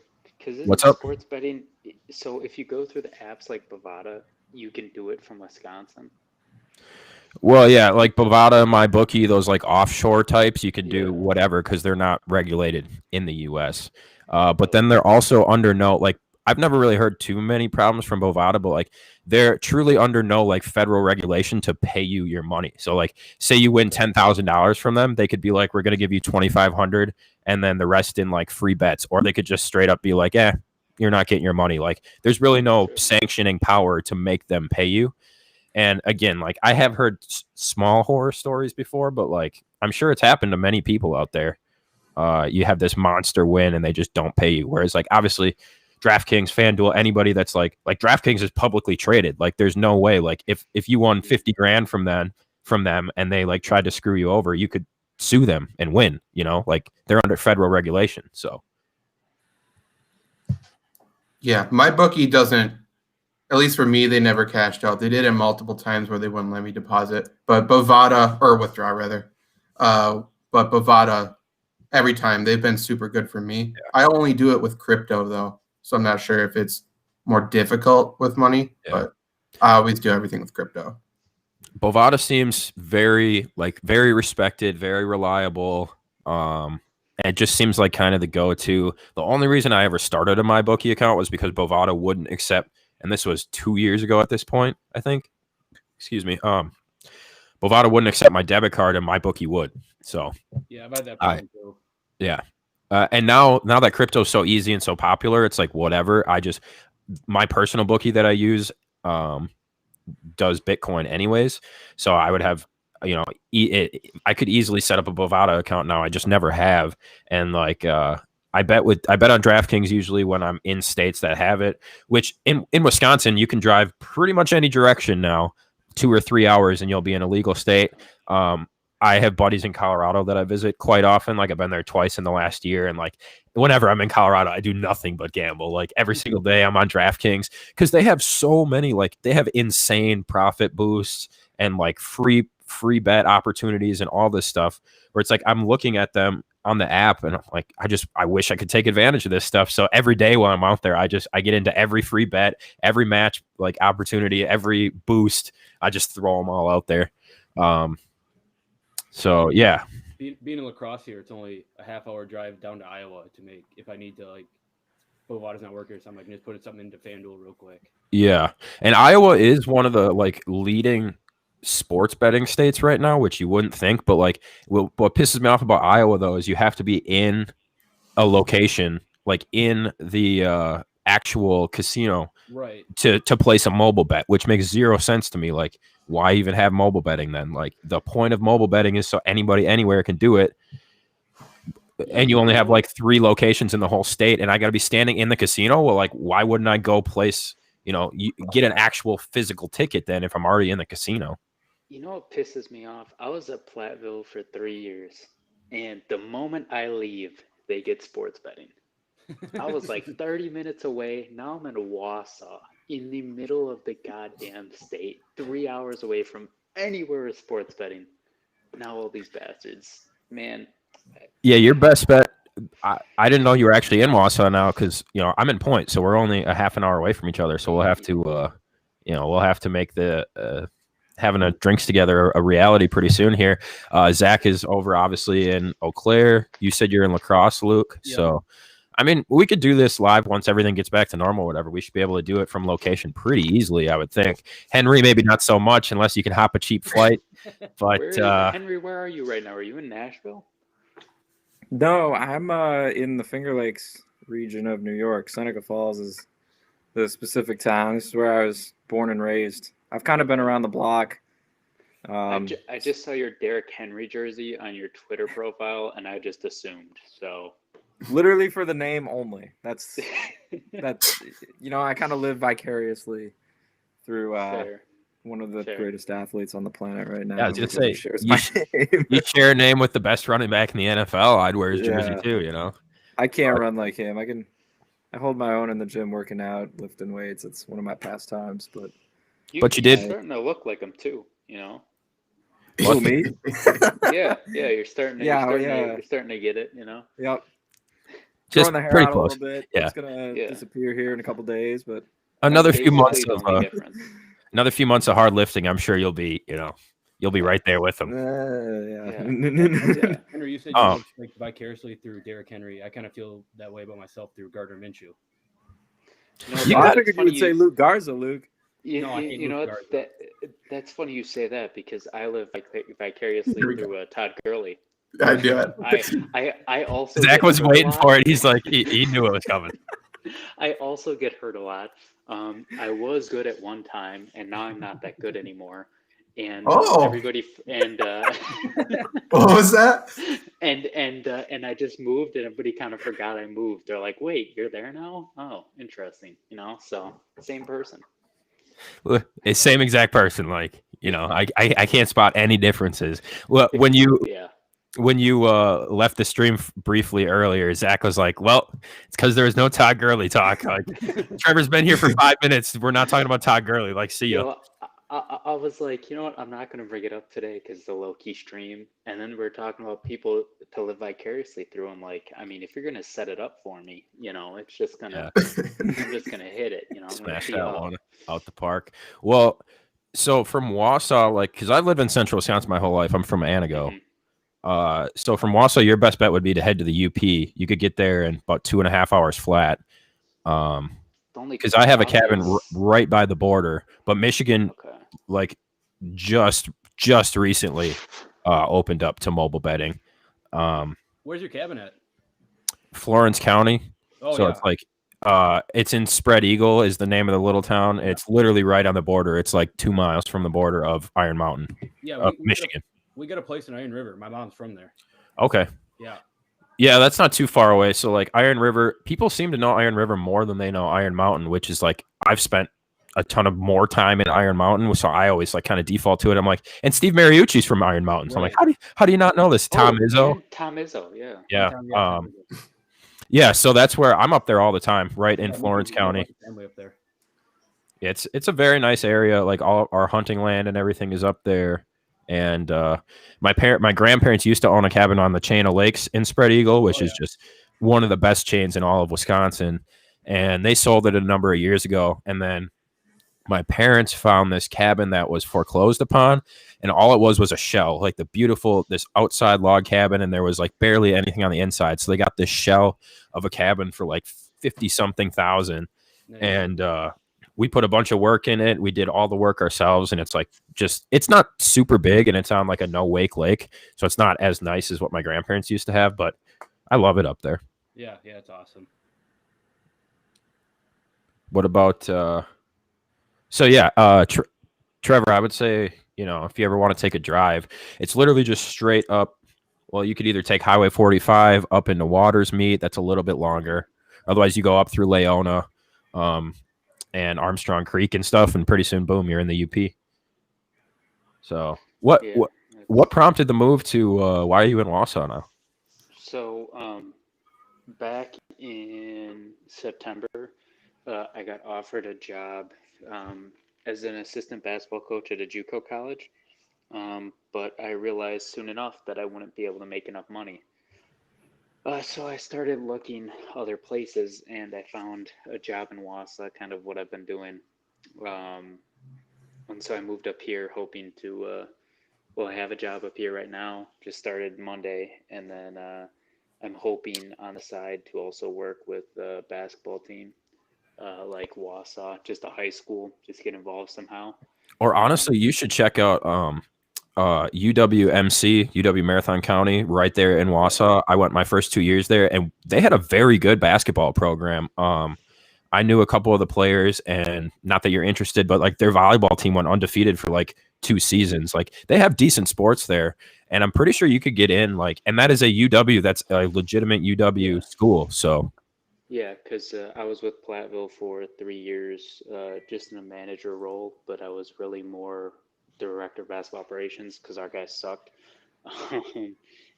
What's up? Sports betting. So if you go through the apps like Bovada, you can do it from Wisconsin. Well, yeah, like Bovada, MyBookie, those like offshore types, you can do whatever because they're not regulated in the U.S. But then they're also under no, like, I've never really heard too many problems from Bovada, but like they're truly under no like federal regulation to pay you your money. So like, say you win $10,000 from them, they could be like, we're going to give you $2,500 and then the rest in like free bets, or they could just straight up be like, you're not getting your money. Like, there's really no sanctioning power to make them pay you. And again, like, I have heard small horror stories before, but like, I'm sure it's happened to many people out there. You have this monster win and they just don't pay you. Whereas like, obviously DraftKings, FanDuel, anybody that's like DraftKings is publicly traded. Like, there's no way, like if you won 50 grand from them and they like tried to screw you over, you could sue them and win, you know, like they're under federal regulation. So yeah, MyBookie doesn't, at least for me, they never cashed out. They did it multiple times where they wouldn't let me deposit, but Bovada, or withdraw rather. But Bovada, every time they've been super good for me. Yeah. I only do it with crypto though, so I'm not sure if it's more difficult with money, but I always do everything with crypto. Bovada seems very respected, very reliable. And it just seems like kind of the go-to. The only reason I ever started a MyBookie account was because Bovada wouldn't accept, and this was 2 years ago at this point, I think. Excuse me. Bovada wouldn't accept my debit card, and MyBookie would. So yeah, I've had that problem too. Yeah. And now that crypto is so easy and so popular, it's like whatever. My personal bookie that I use does Bitcoin anyways. So I would have, you know, I could easily set up a Bovada account now. I just never have. And like, I bet on DraftKings usually when I'm in states that have it, which in Wisconsin, you can drive pretty much any direction now, 2 or 3 hours, and you'll be in a legal state. I have buddies in Colorado that I visit quite often. Like, I've been there twice in the last year. And like, whenever I'm in Colorado, I do nothing but gamble. Like, every single day I'm on DraftKings because they have so many, like, they have insane profit boosts and like free bet opportunities and all this stuff where it's like, I'm looking at them on the app and I'm like, I wish I could take advantage of this stuff. So every day while I'm out there, I get into every free bet, every match, like opportunity, every boost. I just throw them all out there. So yeah, being in La Crosse here, it's only a half-hour drive down to Iowa to make, if I need to, like, Bovada's not working or something, I can just put something into FanDuel real quick. Yeah, and Iowa is one of the like leading sports betting states right now, which you wouldn't think, but like what pisses me off about Iowa though is you have to be in a location, like in the actual casino, right, to place a mobile bet, which makes zero sense to me. Like, why even have mobile betting then? Like, the point of mobile betting is so anybody anywhere can do it. And you only have like 3 locations in the whole state, and I got to be standing in the casino. Well, like, why wouldn't I go place, you know, you get an actual physical ticket then if I'm already in the casino? You know what pisses me off? I was at Platteville for 3 years, and the moment I leave, they get sports betting. I was like 30 minutes away. Now I'm in Wausau, in the middle of the goddamn state, 3 hours away from anywhere with sports betting. Now all these bastards, man. Yeah, your best bet. I didn't know you were actually in Wausau now because, you know, I'm in Point, so we're only a half an hour away from each other. So we'll have to, we'll have to make the having a drinks together a reality pretty soon here. Zach is over obviously in Eau Claire. You said you're in La Crosse, Luke. Yeah. So I mean, we could do this live once everything gets back to normal, whatever. We should be able to do it from location pretty easily, I would think. Henry, maybe not so much unless you can hop a cheap flight. But Henry, where are you right now? Are you in Nashville? No, I'm in the Finger Lakes region of New York. Seneca Falls is the specific town. This is where I was born and raised. I've kind of been around the block. I just saw your Derrick Henry jersey on your Twitter profile, and I just assumed. So literally for the name only. That's I kind of live vicariously through one of the greatest athletes on the planet right now. Yeah, I was gonna say you share a name with the best running back in the NFL. I'd wear his jersey too. I can't run like him. I hold my own in the gym, working out, lifting weights. It's one of my pastimes. But you did starting to look like him too. Who, me? Yeah, you're starting to. You're starting to get it. Yep. Just growing the hair pretty out close. A little bit. Yeah. It's gonna disappear here in a couple days, but another few months of hard lifting. I'm sure you'll be right there with them. Henry, you said you lived like vicariously through Derrick Henry. I kind of feel that way about myself through Gardner Minshew. I figured you would say Luke Garza, Luke. That's funny you say that because I live vicariously through Todd Gurley. I do it. I also Zach was waiting for it. He's like he knew it was coming. I also get hurt a lot. I was good at one time, and now I'm not that good anymore. And everybody and what was that? And I just moved, and everybody kind of forgot I moved. They're like, "Wait, you're there now? Oh, interesting." So same person. It's same exact person. Like I can't spot any differences. Well, when you left the stream briefly earlier, Zach was like, "Well, it's because there was no Todd Gurley talk. Like Trevor's been here for 5 minutes. We're not talking about Todd Gurley. Like, see ya." I was like, you know what? I'm not going to bring it up today because it's a low-key stream. And then we're talking about people to live vicariously through. I'm like, I mean, if you're going to set it up for me, it's just going to, I'm just going to hit it, Smash that one out the park. Well, so from Wausau, because I've lived in central Wisconsin my whole life. I'm from Anago. Mm-hmm. So from Wausau, your best bet would be to head to the UP. You could get there in about 2.5 hours flat. Because I have a cabin right by the border, but Michigan, just recently opened up to mobile betting. Where's your cabin at? Florence County. Oh, so it's like it's in Spread Eagle is the name of the little town. Yeah. It's literally right on the border. It's like 2 miles from the border of Iron Mountain. Yeah, Michigan. We got a place in Iron River. My mom's from there. Okay. Yeah. Yeah, that's not too far away. So like Iron River, people seem to know Iron River more than they know Iron Mountain, which is like I've spent a ton of more time in Iron Mountain, so I always like kind of default to it. I'm like, and Steve Mariucci's from Iron Mountain, so I'm like, how do you not know this? Tom Izzo. Tom Izzo, yeah. Yeah. Yeah, so that's where I'm up there all the time, right in Florence County. Family up there. It's a very nice area. Like all our hunting land and everything is up there. And my grandparents used to own a cabin on the chain of lakes in Spread Eagle, which is just one of the best chains in all of Wisconsin. And they sold it a number of years ago. And then my parents found this cabin that was foreclosed upon, and all it was a shell, like this outside log cabin, and there was like barely anything on the inside. So they got this shell of a cabin for like 50-something thousand. Nice. And we put a bunch of work in it. We did all the work ourselves, and it's like it's not super big, and it's on like a no-wake lake, so it's not as nice as what my grandparents used to have, but I love it up there. Yeah, it's awesome. What about Trevor, I would say, if you ever want to take a drive, it's literally just straight up. Well, you could either take Highway 45 up into Waters Meet. That's a little bit longer. Otherwise, you go up through Leona and Armstrong Creek and stuff, and pretty soon, boom, you're in the UP. So what prompted the move to why are you in Wausau now? So back in September, I got offered a job as an assistant basketball coach at a JUCO college, but I realized soon enough that I wouldn't be able to make enough money. So I started looking other places, and I found a job in Wausau, kind of what I've been doing. And so I moved up here hoping to, I have a job up here right now, just started Monday, and then I'm hoping on the side to also work with the basketball team, like Wausau, just a high school, just get involved somehow. Or honestly, you should check out UWMC, UW Marathon County, right there in Wausau. I went my first 2 years there, and they had a very good basketball program. I knew a couple of the players, and not that you're interested, but like their volleyball team went undefeated for like 2 seasons. Like they have decent sports there, and I'm pretty sure you could get in. Like, and that is a UW, that's a legitimate UW school. So Yeah, because I was with Platteville for 3 years, just in a manager role, but I was really more director of basketball operations because our guys sucked.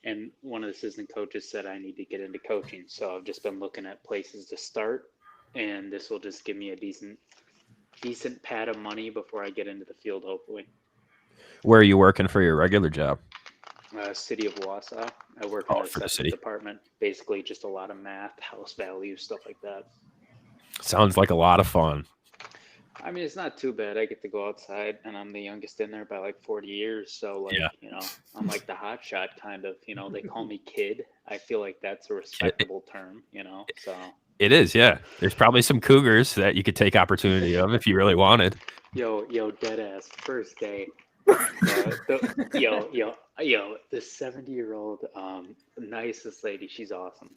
And one of the assistant coaches said I need to get into coaching. So I've just been looking at places to start, and this will just give me a decent pad of money before I get into the field, hopefully. where are you working for your regular job? City of Wausau. I work in the for the assessment city. department. Basically, just a lot of math, house value, stuff like that. Sounds like a lot of fun. I mean, it's not too bad. I get to go outside, and I'm the youngest in there by like 40 years. So, like, Yeah. you know, I'm like the hot shot kind of. You know, they call me kid. I feel like that's a respectable term. You know, so. It is, yeah. There's probably some cougars that you could take opportunity of if you really wanted. Yo, dead ass. First day. The 70-year-old, nicest lady. She's awesome.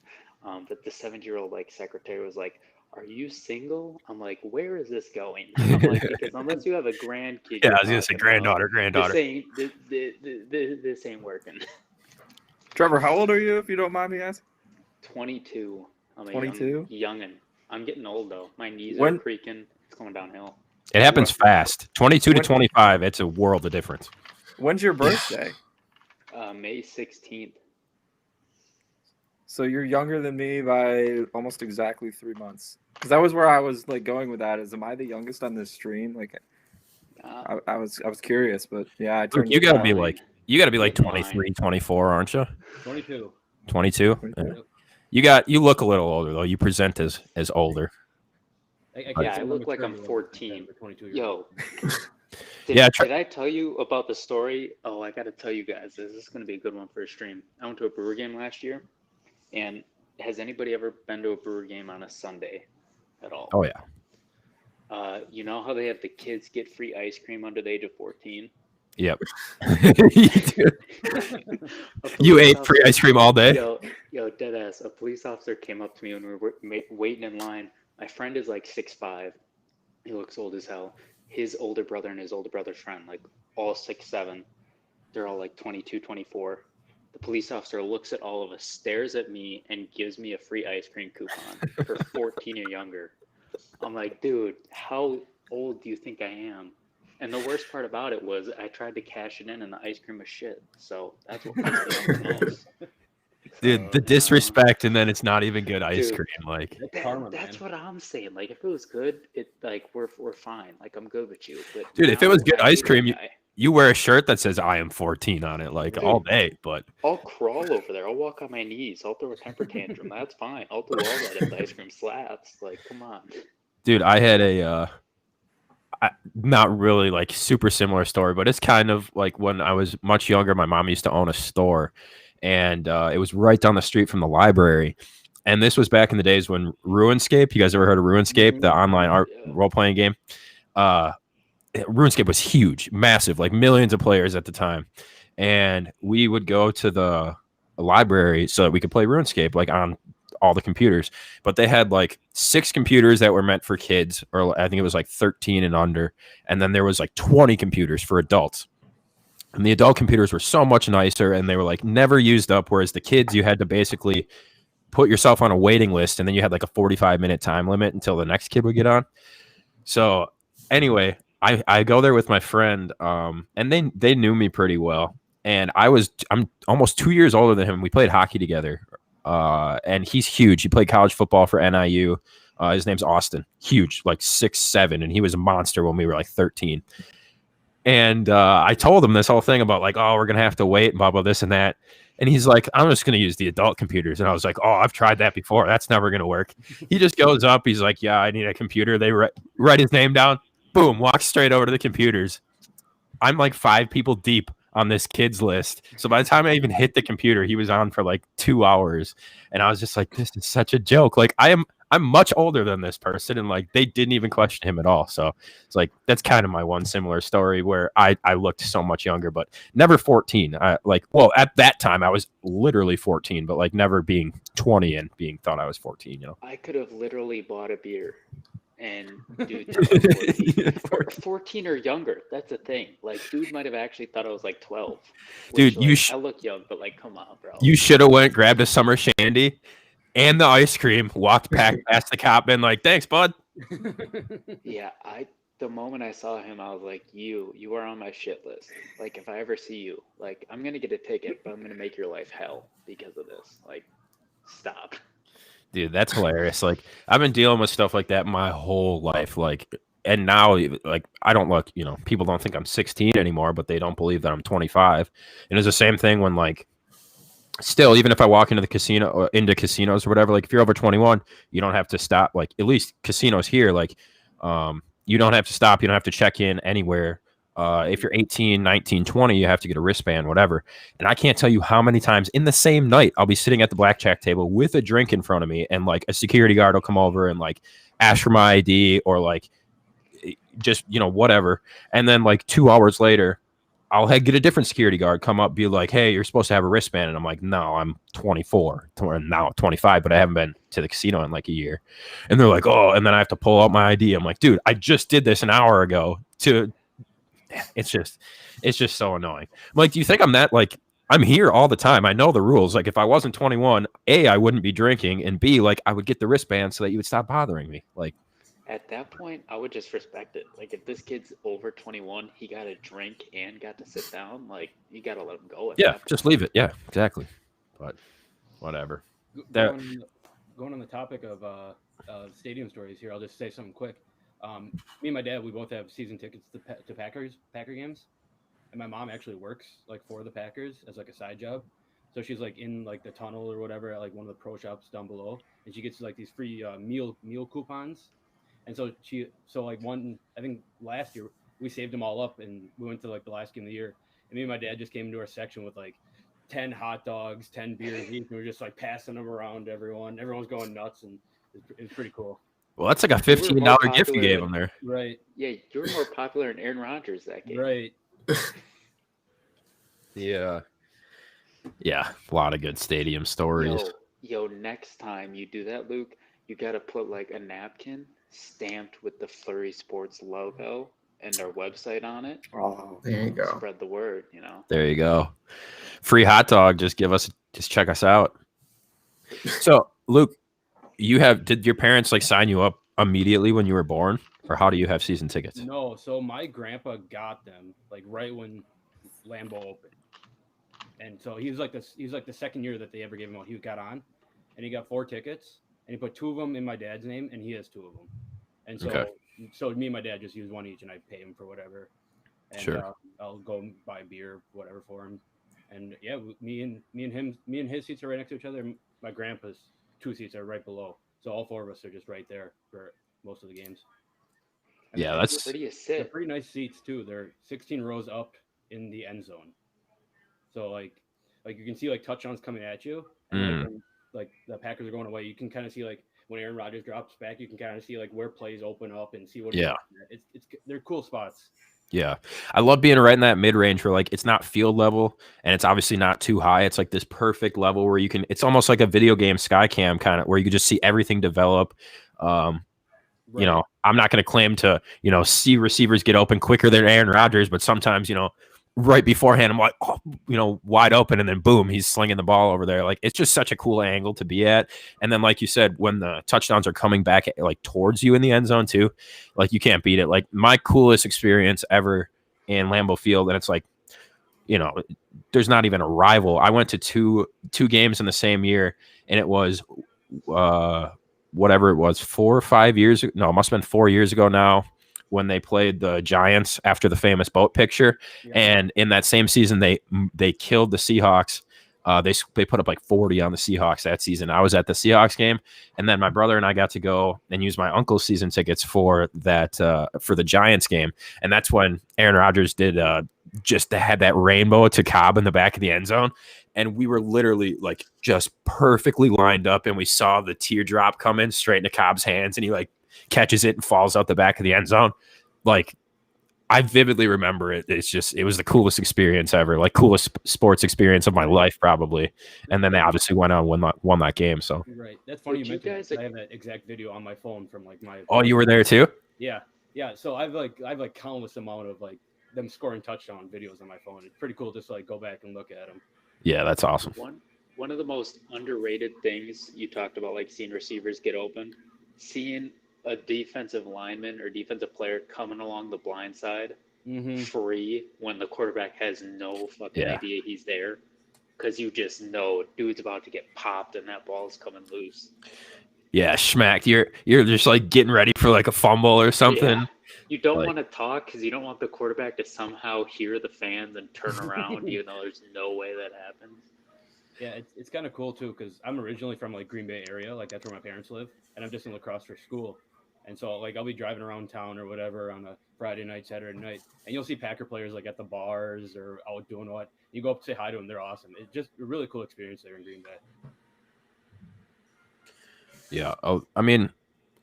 But the 70-year-old like secretary was like, "Are you single?" I'm like, "Where is this going?" I'm like, because unless you have a grandkid, Yeah, I was gonna say granddaughter. This ain't working. Trevor, how old are you, if you don't mind me asking? 22. I'm a 22? youngin'. I'm getting old though. My knees When- are creaking. It's going downhill. It happens fast. 22 to 25, it's a world of difference. When's your birthday? May 16th. So you're younger than me by almost exactly 3 months. Because that was where I was like going with that. Is am I the youngest on this stream? Like, I was curious, but yeah, I turned. You gotta be fine. like 23, 24, aren't you? 22. 22. You look a little older though. You present as older. I look like I'm 14. Yo. Yeah, Did I tell you about the story? Oh, I got to tell you guys. This is going to be a good one for a stream. I went to a Brewer game last year. And has anybody ever been to a Brewer game on a Sunday at all? Oh, yeah. You know how they have the kids get free ice cream under the age of 14? Yep. You ate free ice cream all day? Yo, deadass. A police officer came up to me when we were waiting in line. My friend is like 6'5". He looks old as hell. His older brother and his older brother's friend, like all 6'7". They're all like 22, 24. The police officer looks at all of us, stares at me, and gives me a free ice cream coupon for 14 or younger. I'm like, dude, how old do you think I am? And the worst part about it was I tried to cash it in, and the ice cream was shit. So that's what pissed me off the most. Dude, the disrespect, and then it's not even good ice Dude, cream. Like, that's what I'm saying. Like, if it was good, we're fine. Like, I'm good with you. But dude, if it now was good I ice hate cream, that guy. you wear a shirt that says "I am 14" on it, like Dude. all day. But I'll crawl over there. I'll walk on my knees. I'll throw a temper tantrum. That's fine. I'll do all that if the ice cream slaps. Like, come on. dude, I had a not really like super similar story, but it's kind of like when I was much younger. My mom used to own a store, and it was right down the street from the library. And this was back in the days when RuneScape. You guys ever heard of RuneScape, the online art role playing game? RuneScape was huge, massive, like millions of players at the time. And we would go to the library so that we could play RuneScape, like on all the computers. But they had like 6 computers that were meant for kids, or I think it was like 13 and under. And then there was like 20 computers for adults. And the adult computers were so much nicer, and they were like never used up. Whereas the kids, you had to basically put yourself on a waiting list, and then you had like a 45-minute time limit until the next kid would get on. So anyway, I go there with my friend, and they knew me pretty well. And I'm almost 2 years older than him. We played hockey together, and he's huge. He played college football for NIU. His name's Austin. Huge, like 6'7", and he was a monster when we were like 13. And I told him this whole thing about like, oh, we're gonna have to wait, and blah blah this and that. And he's like, I'm just gonna use the adult computers. And I was like, oh, I've tried that before. That's never gonna work. He just goes up. He's like, yeah, I need a computer. They write his name down. Boom, walks straight over to the computers. I'm like 5 people deep on this kid's list. So by the time I even hit the computer, he was on for like 2 hours. And I was just like, this is such a joke. Like I'm much older than this person, and like they didn't even question him at all. So it's like that's kind of my one similar story where I looked so much younger, but never 14. Well, at that time I was literally 14, but like never being 20 and being thought I was 14, you know. I could have literally bought a beer and dude thought I was 14. 14 or younger. That's a thing. Like dude might have actually thought I was like 12. Dude, like, I look young, but like come on, bro. You should have went, grabbed a summer shandy and the ice cream, walked past the cop, and like, thanks, bud. Yeah, the moment I saw him, I was like, you are on my shit list. Like, if I ever see you, like, I'm gonna get a ticket, but I'm gonna make your life hell because of this. Like, stop. Dude, that's hilarious. Like, I've been dealing with stuff like that my whole life. Like, and now, like, I don't look, you know, people don't think I'm 16 anymore, but they don't believe that I'm 25. And it's the same thing when, like, still, even if I walk into the casino or into casinos or whatever, like if you're over 21, you don't have to stop. Like at least casinos here, like you don't have to stop. You don't have to check in anywhere. If you're 18, 19, 20, you have to get a wristband, whatever. And I can't tell you how many times in the same night I'll be sitting at the blackjack table with a drink in front of me, and like a security guard will come over and like ask for my ID or like just, you know, whatever. And then like 2 hours later, I'll get a different security guard come up, be like, hey, you're supposed to have a wristband. And I'm like, no, I'm 24, now 25, but I haven't been to the casino in like a year. And they're like, oh, and then I have to pull out my ID. I'm like, dude, I just did this an hour ago. It's just so annoying. I'm like, do you think I'm that, like, I'm here all the time. I know the rules. Like if I wasn't 21, A, I wouldn't be drinking, and B, like I would get the wristband so that you would stop bothering me. Like, at that point, I would just respect it. Like, if this kid's over 21, he got a drink and got to sit down, like, you got to let him go. Yeah, just leave it. Yeah, exactly. But whatever. Going on the topic of stadium stories here, I'll just say something quick. Me and my dad, we both have season tickets to Packer games. And my mom actually works, like, for the Packers as, like, a side job. So she's, like, in, like, the tunnel or whatever at, like, one of the pro shops down below. And she gets, like, these free meal coupons. And so I think last year we saved them all up and we went to like the last game of the year. And me and my dad just came into our section with like 10 hot dogs, 10 beers each, and we were just like passing them around to everyone. Everyone's going nuts, and it's pretty cool. Well, that's like a $15 gift you gave them there. Right. Yeah, you were more popular than Aaron Rodgers that game. Right. Yeah. Yeah, a lot of good stadium stories. Yo, next time you do that, Luke, you got to put like a napkin stamped with the FlurrySports logo and our website on it. Oh, there you go. Spread the word, you know. There you go. Free hot dog. Just check us out. So, Luke, did your parents like sign you up immediately when you were born, or how do you have season tickets? No, so my grandpa got them like right when Lambeau opened, and so he was like the second year that they ever gave him out. He got on, and he got 4 tickets. And he put 2 of them in my dad's name, and he has 2 of them. And so, So me and my dad just use one each, and I pay him for whatever. And sure. I'll go buy beer, whatever for him. And yeah, me and his seats are right next to each other. My grandpa's 2 seats are right below. So all 4 of us are just right there for most of the games. And yeah, where do you sit? They're pretty nice seats too. They're 16 rows up in the end zone. So like you can see like touchdowns coming at you. And like the Packers are going away, you can kind of see like when Aaron Rodgers drops back, you can kind of see like where plays open up and see what. Yeah, they're cool spots. Yeah, I love being right in that mid range where like it's not field level and it's obviously not too high. It's like this perfect level where you can. It's almost like a video game sky cam kind of where you can just see everything develop. Right. You know, I'm not going to claim to see receivers get open quicker than Aaron Rodgers, but sometimes right beforehand, I'm like, wide open, and then boom, he's slinging the ball over there. Like, it's just such a cool angle to be at. And then, like you said, when the touchdowns are coming back like towards you in the end zone too, like you can't beat it. Like my coolest experience ever in Lambeau Field, and it's like, there's not even a rival. I went to two games in the same year, and it was whatever it was, 4 or 5 years ago. No, it must have been 4 years ago now, when they played the Giants after the famous boat picture. Yeah. And in that same season, they killed the Seahawks. They put up like 40 on the Seahawks that season. I was at the Seahawks game, and then my brother and I got to go and use my uncle's season tickets for that for the Giants game. And that's when Aaron Rodgers did just had that rainbow to Cobb in the back of the end zone. And we were literally like just perfectly lined up, and we saw the teardrop come in straight into Cobb's hands, and he like catches it and falls out the back of the end zone. Like, I vividly remember it. It was the coolest experience ever, like coolest sports experience of my life, probably. And then they obviously went on and won that game. So Right, that's funny Would you you mentioned guys, that. I have that exact video on my phone from like my. oh, you were there too? Yeah. So I've like countless amount of like them scoring touchdown videos on my phone. It's pretty cool just to like go back and look at them. Yeah, that's awesome. one of the most underrated things you talked about, like seeing receivers get open, seeing a defensive lineman or defensive player coming along the blind side free when the quarterback has no fucking idea he's there, because you just know dude's about to get popped and that ball's coming loose. Yeah, schmacked. You're just like getting ready for like a fumble or something. Yeah. You don't Like- want to talk because you don't want the quarterback to somehow hear the fans and turn around, even though there's no way that happens. Yeah, it's kind of cool too, because I'm originally from like Green Bay area, like that's where my parents live, and I'm just in La Crosse for school. And so like I'll be driving around town or whatever on a Friday night, Saturday night, and you'll see Packer players like at the bars or out doing what. You go up say hi to them, they're awesome. It's just a really cool experience there in Green Bay. Yeah. Oh, I mean,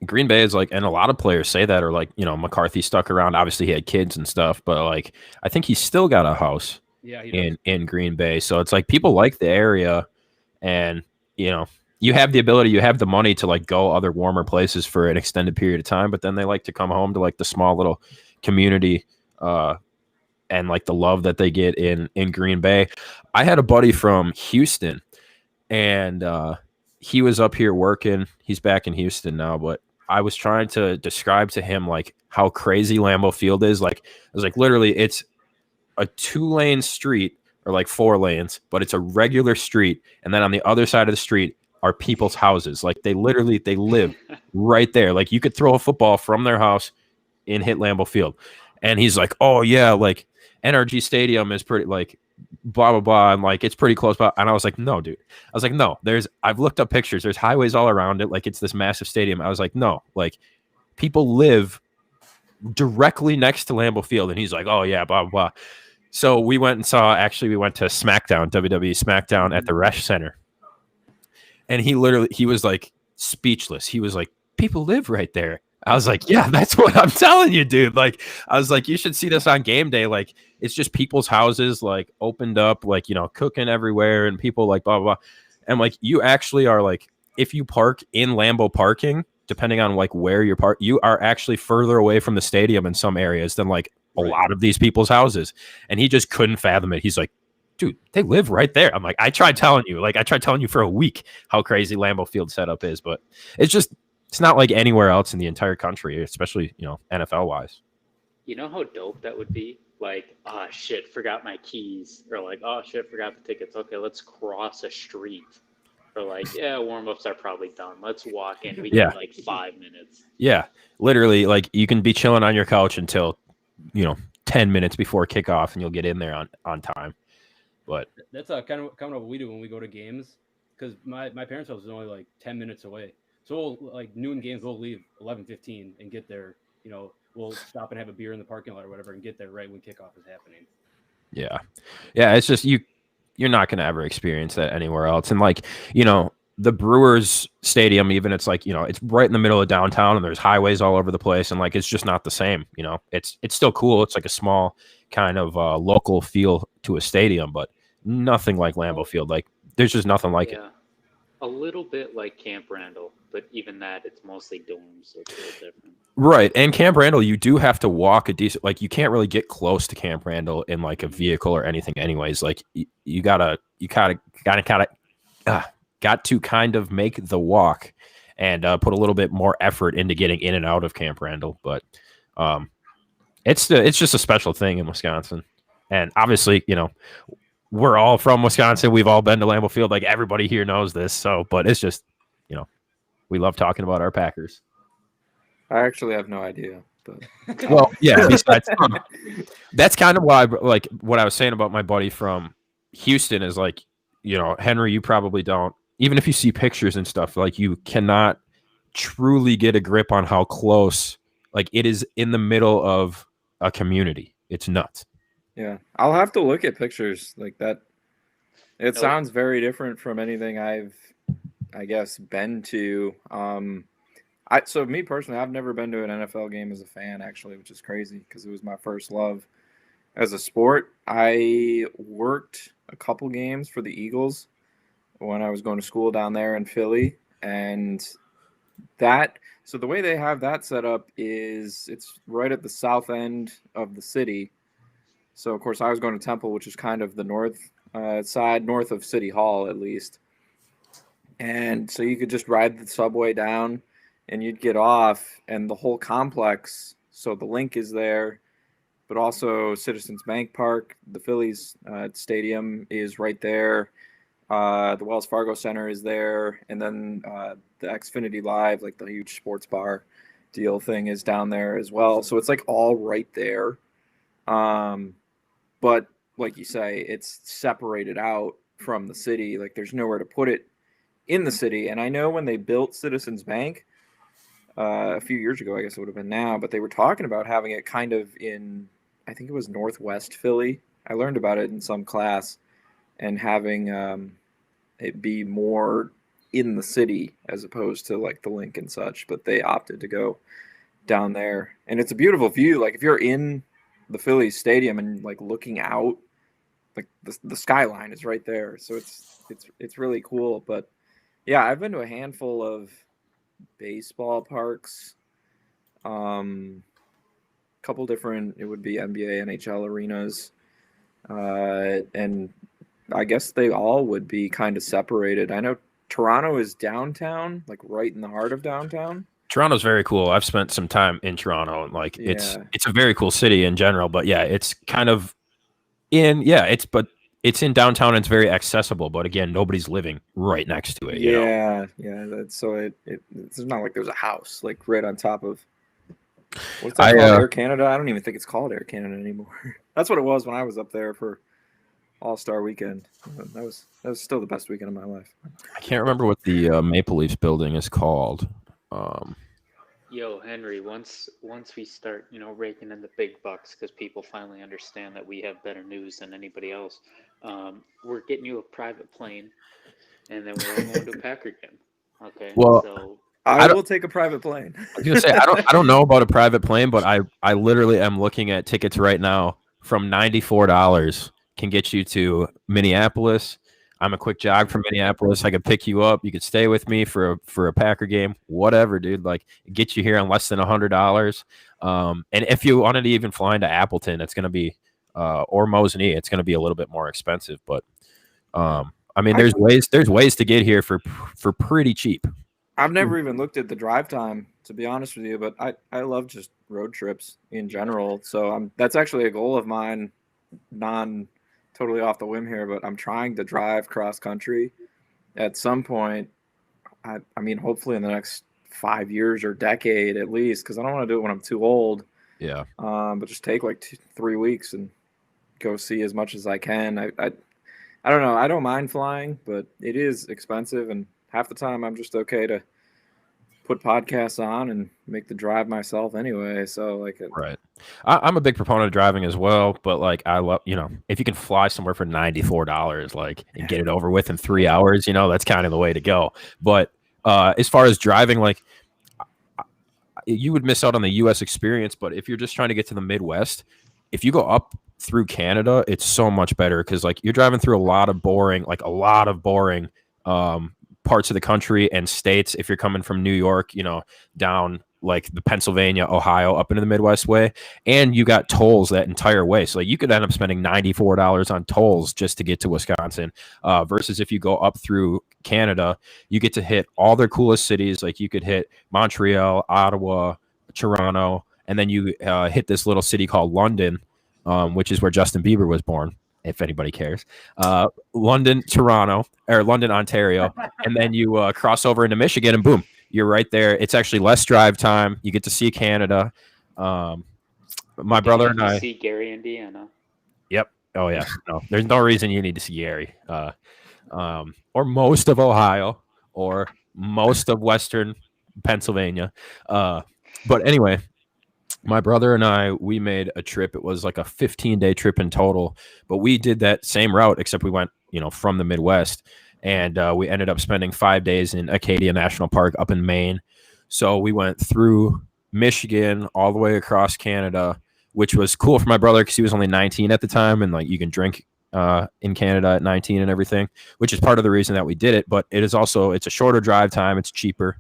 Green Bay is like, and a lot of players say that, or like, you know, McCarthy stuck around. Obviously, he had kids and stuff, but like, I think he's still got a house in Green Bay. So it's like people like the area, and you know, you have the ability, you have the money to like go other warmer places for an extended period of time, but then they like to come home to like the small little community, and like the love that they get in Green Bay. I had a buddy from Houston, and he was up here working. He's back in Houston now, but I was trying to describe to him like how crazy Lambeau Field is. Like, I was like, literally, it's a 2-lane street, or like 4 lanes, but it's a regular street. And then on the other side of the street are people's houses. Like they live right there. Like you could throw a football from their house and hit Lambeau Field. And he's like, oh yeah, like NRG Stadium is pretty like blah, blah, blah. And like, it's pretty close by. And I was like, no, dude. I was like, no, I've looked up pictures. There's highways all around it. Like it's this massive stadium. I was like, no, like people live directly next to Lambeau Field. And he's like, oh yeah, blah, blah, blah. So we went to SmackDown, WWE SmackDown at the Resch Center. And he was like speechless. He was like, people live right there. I was like, yeah, that's what I'm telling you, dude. Like, I was like, you should see this on game day. Like, it's just people's houses, like, opened up, like, you know, cooking everywhere, and people like blah, blah, blah. And like, you actually are like, if you park in Lambeau parking, depending on like where you're parked, you are actually further away from the stadium in some areas than like a lot of these people's houses. And he just couldn't fathom it. He's like, dude, they live right there. I'm like, I tried telling you for a week how crazy Lambeau Field setup is, but it's not like anywhere else in the entire country, especially, you know, NFL wise. You know how dope that would be? Like, oh shit, forgot my keys. Or like, oh shit, forgot the tickets. Okay, let's cross a street. Or like, yeah, warm-ups are probably done. Let's walk in. We get like 5 minutes. Yeah. Literally, like you can be chilling on your couch until, you know, 10 minutes before kickoff, and you'll get in there on time. But that's kind of what we do when we go to games, because my parents' house is only like 10 minutes away. So we'll, like noon games, we'll leave 11:15 and get there. You know, we'll stop and have a beer in the parking lot or whatever, and get there right when kickoff is happening. Yeah. It's just you're not going to ever experience that anywhere else. And like, you know, the Brewers Stadium, even, it's like, you know, it's right in the middle of downtown, and there's highways all over the place, and like it's just not the same. You know, it's still cool. It's like a small kind of local feel to a stadium, but nothing like Lambeau Field. Like there's just nothing like it. A little bit like Camp Randall, but even that, it's mostly dorms, so it's a little different. Right. And Camp Randall, you do have to walk a decent, like you can't really get close to Camp Randall in like a vehicle or anything anyways. Like you got to kind of make the walk and put a little bit more effort into getting in and out of Camp Randall. But it's just a special thing in Wisconsin. And obviously, you know, we're all from Wisconsin. We've all been to Lambeau Field. Like everybody here knows this. So, but it's just, you know, we love talking about our Packers. I actually have no idea. But well, yeah. Besides, that's kind of why, like, what I was saying about my buddy from Houston is like, you know, Henry, you probably don't. Even if you see pictures and stuff, like you cannot truly get a grip on how close, like it is in the middle of a community. It's nuts. Yeah, I'll have to look at pictures like that. It Nope. sounds very different from anything I guess, been to. So me personally, I've never been to an NFL game as a fan, actually, which is crazy because it was my first love as a sport. I worked a couple games for the Eagles when I was going to school down there in Philly, and so the way they have that set up is it's right at the south end of the city. So of course I was going to Temple, which is kind of the north side, north of City Hall at least. And so you could just ride the subway down and you'd get off, and the whole complex. So the Link is there, but also Citizens Bank Park, the Phillies stadium is right there. The Wells Fargo Center is there. And then the Xfinity Live, like the huge sports bar deal thing, is down there as well. So it's like all right there. But like you say, it's separated out from the city. Like there's nowhere to put it in the city. And I know when they built Citizens Bank a few years ago, I guess it would have been now, but they were talking about having it kind of in, I think it was Northwest Philly. I learned about it in some class, and having it be more in the city as opposed to like the Link and such, but they opted to go down there. And it's a beautiful view. Like if you're in the Phillies stadium and like looking out, like the skyline is right there. So it's really cool. But yeah, I've been to a handful of baseball parks, couple different, it would be NBA, NHL arenas, and I guess they all would be kind of separated. I know Toronto is downtown, like right in the heart of downtown. Toronto's very cool. I've spent some time in Toronto, and like it's a very cool city in general. But yeah, it's kind of it's in downtown and it's very accessible. But again, nobody's living right next to it. Yeah. So it's not like there's a house like right on top of. What's that called? Air Canada? I don't even think it's called Air Canada anymore. That's what it was when I was up there for All-Star Weekend. That was still the best weekend of my life. I can't remember what the Maple Leafs building is called. Yo, Henry, once we start, raking in the big bucks because people finally understand that we have better news than anybody else, we're getting you a private plane, and then we're going to a Packer game. Okay. Well, so I will take a private plane. I was gonna say I don't know about a private plane, but I literally am looking at tickets right now from $94 can get you to Minneapolis. I'm a quick jog from Minneapolis. I could pick you up. You could stay with me for a Packer game, whatever, dude. Like get you here on less than $100. And if you wanted to even fly into Appleton, it's gonna be or Mosinee, it's gonna be a little bit more expensive. But I mean, there's ways to get here for pretty cheap. I've never even looked at the drive time, to be honest with you, but I love just road trips in general. So that's actually a goal of mine, totally off the whim here, but I'm trying to drive cross country at some point. I mean, hopefully in the next 5 years or decade at least, because I don't want to do it when I'm too old. Yeah. But just take like 3 weeks and go see as much as I can. I don't know. I don't mind flying, but it is expensive, and half the time I'm just okay to put podcasts on and make the drive myself anyway. So like, right. I'm a big proponent of driving as well, but like I love, if you can fly somewhere for $94, like and get it over with in 3 hours, that's kind of the way to go. But as far as driving, like you would miss out on the U.S. experience. But if you're just trying to get to the Midwest, if you go up through Canada, it's so much better because like you're driving through a lot of boring parts of the country and states. If you're coming from New York, down like the Pennsylvania, Ohio, up into the Midwest way, and you got tolls that entire way. So like, you could end up spending $94 on tolls just to get to Wisconsin. Versus if you go up through Canada, you get to hit all their coolest cities. Like you could hit Montreal, Ottawa, Toronto, and then you hit this little city called London, which is where Justin Bieber was born, if anybody cares. London, Ontario, and then you cross over into Michigan, and boom, you're right there. It's actually less drive time. You get to see Canada. My brother and I see Gary, Indiana. Yep. Oh yeah. No, there's no reason you need to see Gary, or most of Ohio, or most of Western Pennsylvania. But anyway, my brother and I, we made a trip. It was like a 15-day trip in total, but we did that same route, except we went, from the Midwest, and we ended up spending 5 days in Acadia National Park up in Maine. So we went through Michigan all the way across Canada, which was cool for my brother because he was only 19 at the time, and like you can drink in Canada at 19 and everything, which is part of the reason that we did it. But it's a shorter drive time. It's cheaper.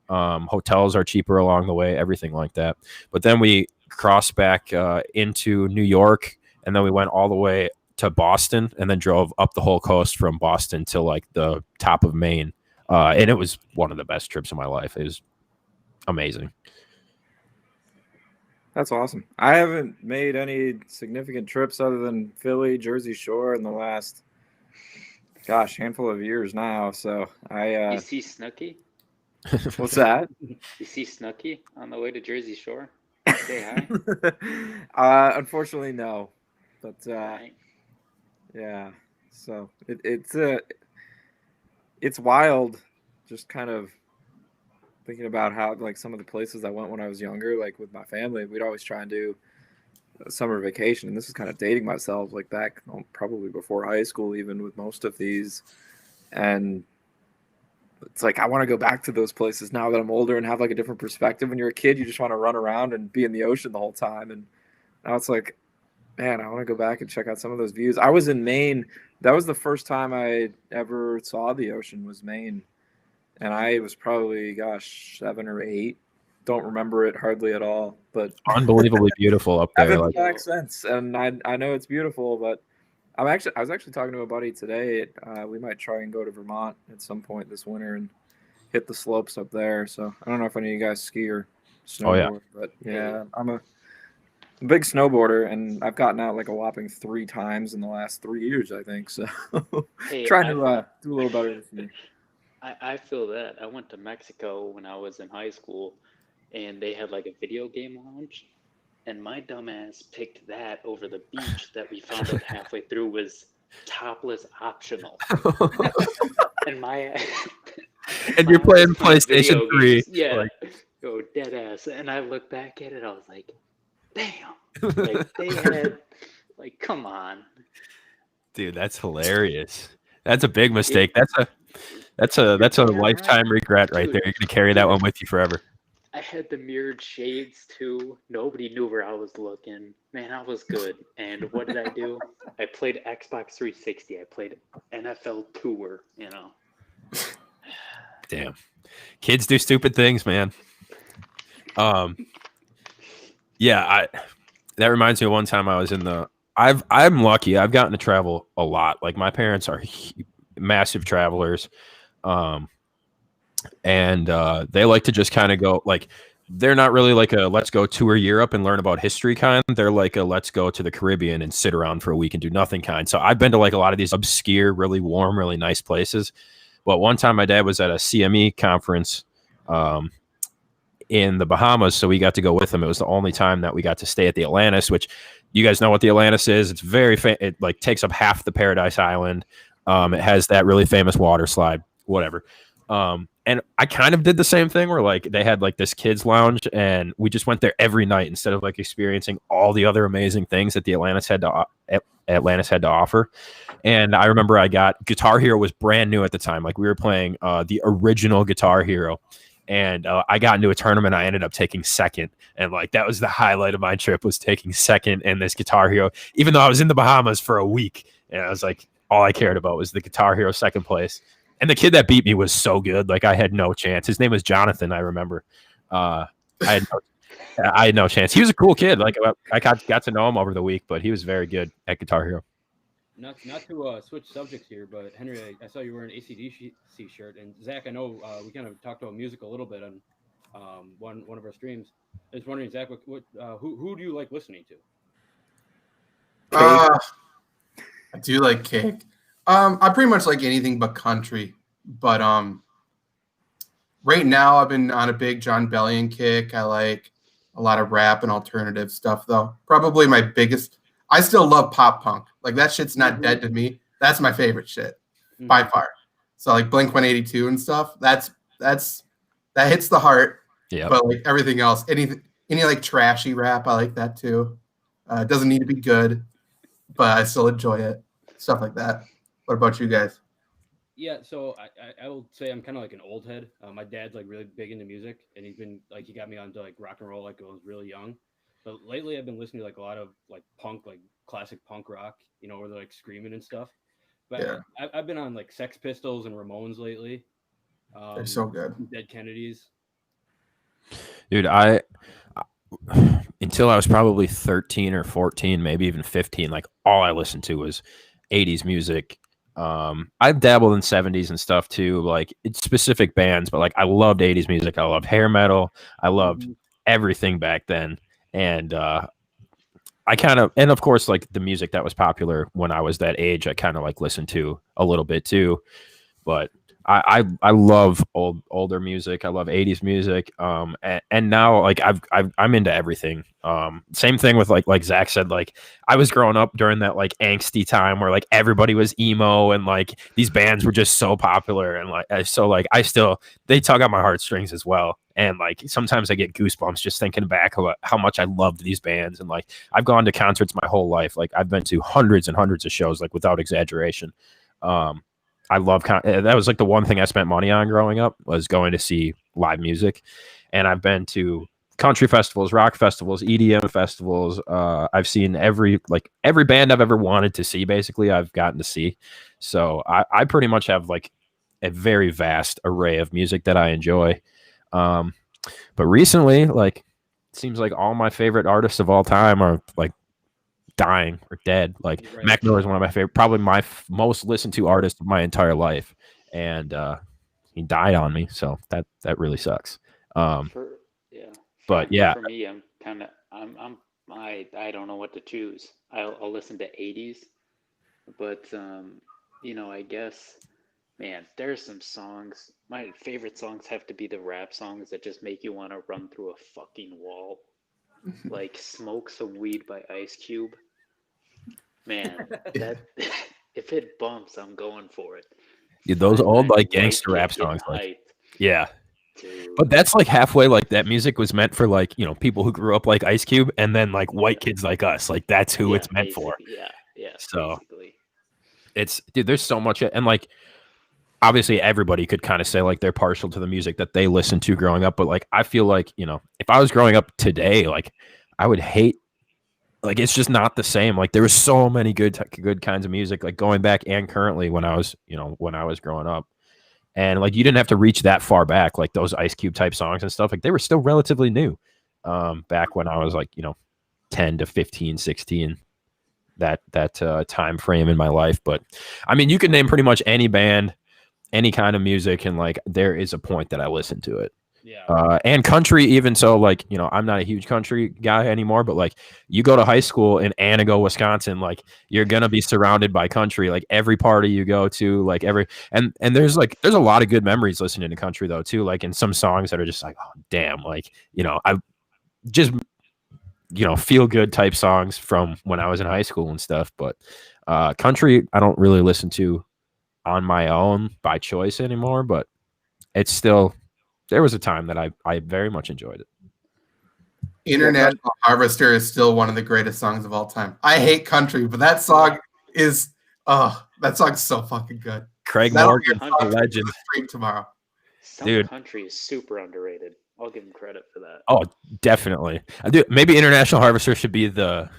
Hotels are cheaper along the way, everything like that. But then we crossed back into New York, and then we went all the way to Boston, and then drove up the whole coast from Boston to like the top of Maine. And it was one of the best trips of my life. It was amazing. That's awesome. I haven't made any significant trips other than Philly, Jersey Shore in the last, handful of years now. So You see Snooki? What's that? You see Snooki on the way to Jersey Shore? Say hi. Unfortunately, no. But Right. yeah. So it's wild, just kind of thinking about how like some of the places I went when I was younger, like with my family, we'd always try and do a summer vacation. And this is kind of dating myself, like back probably before high school, even with most of these. And it's like, I want to go back to those places now that I'm older and have like a different perspective. When you're a kid, you just want to run around and be in the ocean the whole time. And now it's like, man, I want to go back and check out some of those views. I was in Maine. That was the first time I ever saw the ocean, was Maine. And I was probably, 7 or 8. Don't remember it hardly at all, but Unbelievably beautiful up there. haven't Like, been back since. And I know it's beautiful, but I was actually talking to a buddy today. We might try and go to Vermont at some point this winter and hit the slopes up there. So I don't know if any of you guys ski or snowboard, but yeah, I'm a big snowboarder, and I've gotten out like a whopping 3 times in the last 3 years, I think. So trying to do a little better this year. I feel that. I went to Mexico when I was in high school, and they had like a video game lounge, and my dumbass picked that over the beach that we found out halfway through was topless optional. And and you're playing PlayStation 3. Yeah, like, go dead ass. And I look back at it, I was like, damn. Like they had, like, come on. dude, that's hilarious. That's a big mistake. That's a lifetime regret right there. You're gonna carry that one with you forever. I had the mirrored shades too. Nobody knew where I was looking. Man, I was good. And what did I do? I played Xbox 360. I played NFL Tour, Damn. Kids do stupid things, man. Yeah, that reminds me of one time I was I'm lucky. I've gotten to travel a lot. Like my parents are massive travelers. And they like to just kind of go, like, they're not really like a let's go tour Europe and learn about history kind. They're like a let's go to the Caribbean and sit around for a week and do nothing kind. So I've been to like a lot of these obscure, really warm, really nice places. But one time my dad was at a CME conference in the Bahamas, so we got to go with him. It was the only time that we got to stay at the Atlantis, which you guys know what the Atlantis is. It's it like takes up half the Paradise Island. It has that really famous water slide, whatever. And I kind of did the same thing where like they had like this kids lounge, and we just went there every night instead of like experiencing all the other amazing things that the Atlantis had to offer. And I remember I got Guitar Hero was brand new at the time. Like we were playing the original Guitar Hero, and I got into a tournament. I ended up taking second, and like that was the highlight of my trip, was taking second in this Guitar Hero, even though I was in the Bahamas for a week. And I was like, all I cared about was the Guitar Hero second place. And the kid that beat me was so good. Like I had no chance. His name was Jonathan. I remember. I had no chance. He was a cool kid. Like I got to know him over the week, but he was very good at Guitar Hero. Not to switch subjects here, but Henry, I saw you wearing an AC/DC shirt, and Zach, I know we kind of talked about music a little bit on one of our streams. I was wondering, Zach, who do you like listening to? I do like Cake. I pretty much like anything but country, but right now I've been on a big John Bellion kick. I like a lot of rap and alternative stuff, though. Probably my biggest. I still love pop punk. Like that shit's not dead to me. That's my favorite shit by far. So like Blink-182 and stuff. That hits the heart. Yeah. But like everything else, anything Any like trashy rap, I like that too. It doesn't need to be good, but I still enjoy it. Stuff like that. What about you guys? Yeah, so I will say I'm kind of like an old head. My dad's like really big into music, and he's been like he got me onto like rock and roll like when I was really young. But lately I've been listening to like a lot of like punk, like classic punk rock, where they're like screaming and stuff. But Yeah, I've been on like Sex Pistols and Ramones lately. they're so good. Dead Kennedys. Dude, I until I was probably 13 or 14, maybe even 15, like all I listened to was 80s music. I've dabbled in 70s and stuff too, like it's specific bands, but like I loved 80s music. I loved hair metal. I loved everything back then. And I kind of, and of course, like the music that was popular when I was that age, I kind of like listened to a little bit too. But I love older music. I love 80s music. And now like I'm into everything. Same thing with like Zach said, like I was growing up during that like angsty time where like everybody was emo and like these bands were just so popular and like so like they tug on my heartstrings as well. And like sometimes I get goosebumps just thinking back about how much I loved these bands. And like I've gone to concerts my whole life. Like I've been to hundreds and hundreds of shows, like without exaggeration. I love that was like the one thing I spent money on growing up was going to see live music. And I've been to country festivals, rock festivals, EDM festivals. I've seen every band I've ever wanted to see, basically I've gotten to see. So I pretty much have like a very vast array of music that I enjoy. But recently, like it seems like all my favorite artists of all time are like dying or dead. Like Mac Miller is one of my favorite, probably my most listened to artist of my entire life, and he died on me, so that really sucks. But yeah, for me, I'm kind of I don't know what to choose. I'll listen to 80s, but I guess, man, there's some songs. My favorite songs have to be the rap songs that just make you want to run through a fucking wall, like "Smoke Some Weed" by Ice Cube. Man, that if it bumps, I'm going for it. dude, those old like gangster rap songs, like yeah. Dude. But that's like halfway. Like that music was meant for like people who grew up like Ice Cube, and then like white kids like us. Like that's who it's meant for. Yeah. So basically. It's dude. There's so much, and like obviously everybody could kind of say like they're partial to the music that they listened to growing up. But like I feel like if I was growing up today, like I would hate. Like it's just not the same. Like there was so many good kinds of music, like going back and currently when I was growing up, and like you didn't have to reach that far back. Like those Ice Cube type songs and stuff, like they were still relatively new, back when I was like 10 to 15, 16, that time frame in my life. But I mean, you can name pretty much any band, any kind of music, and like there is a point that I listen to it. Yeah. And country, even so, like, I'm not a huge country guy anymore, but like you go to high school in Anago, Wisconsin, like you're going to be surrounded by country, like every party you go to, like and there's a lot of good memories listening to country though, too. Like in some songs that are just like, oh, damn, like, I just, feel good type songs from when I was in high school and stuff. But country, I don't really listen to on my own by choice anymore, but it's still, there was a time that I very much enjoyed it. International Harvester is still one of the greatest songs of all time. I hate country, but that song is that song's so fucking good. Craig Morgan, a legend. Tomorrow. Dude, country is super underrated. I'll give him credit for that. Oh, definitely. Maybe International Harvester should be the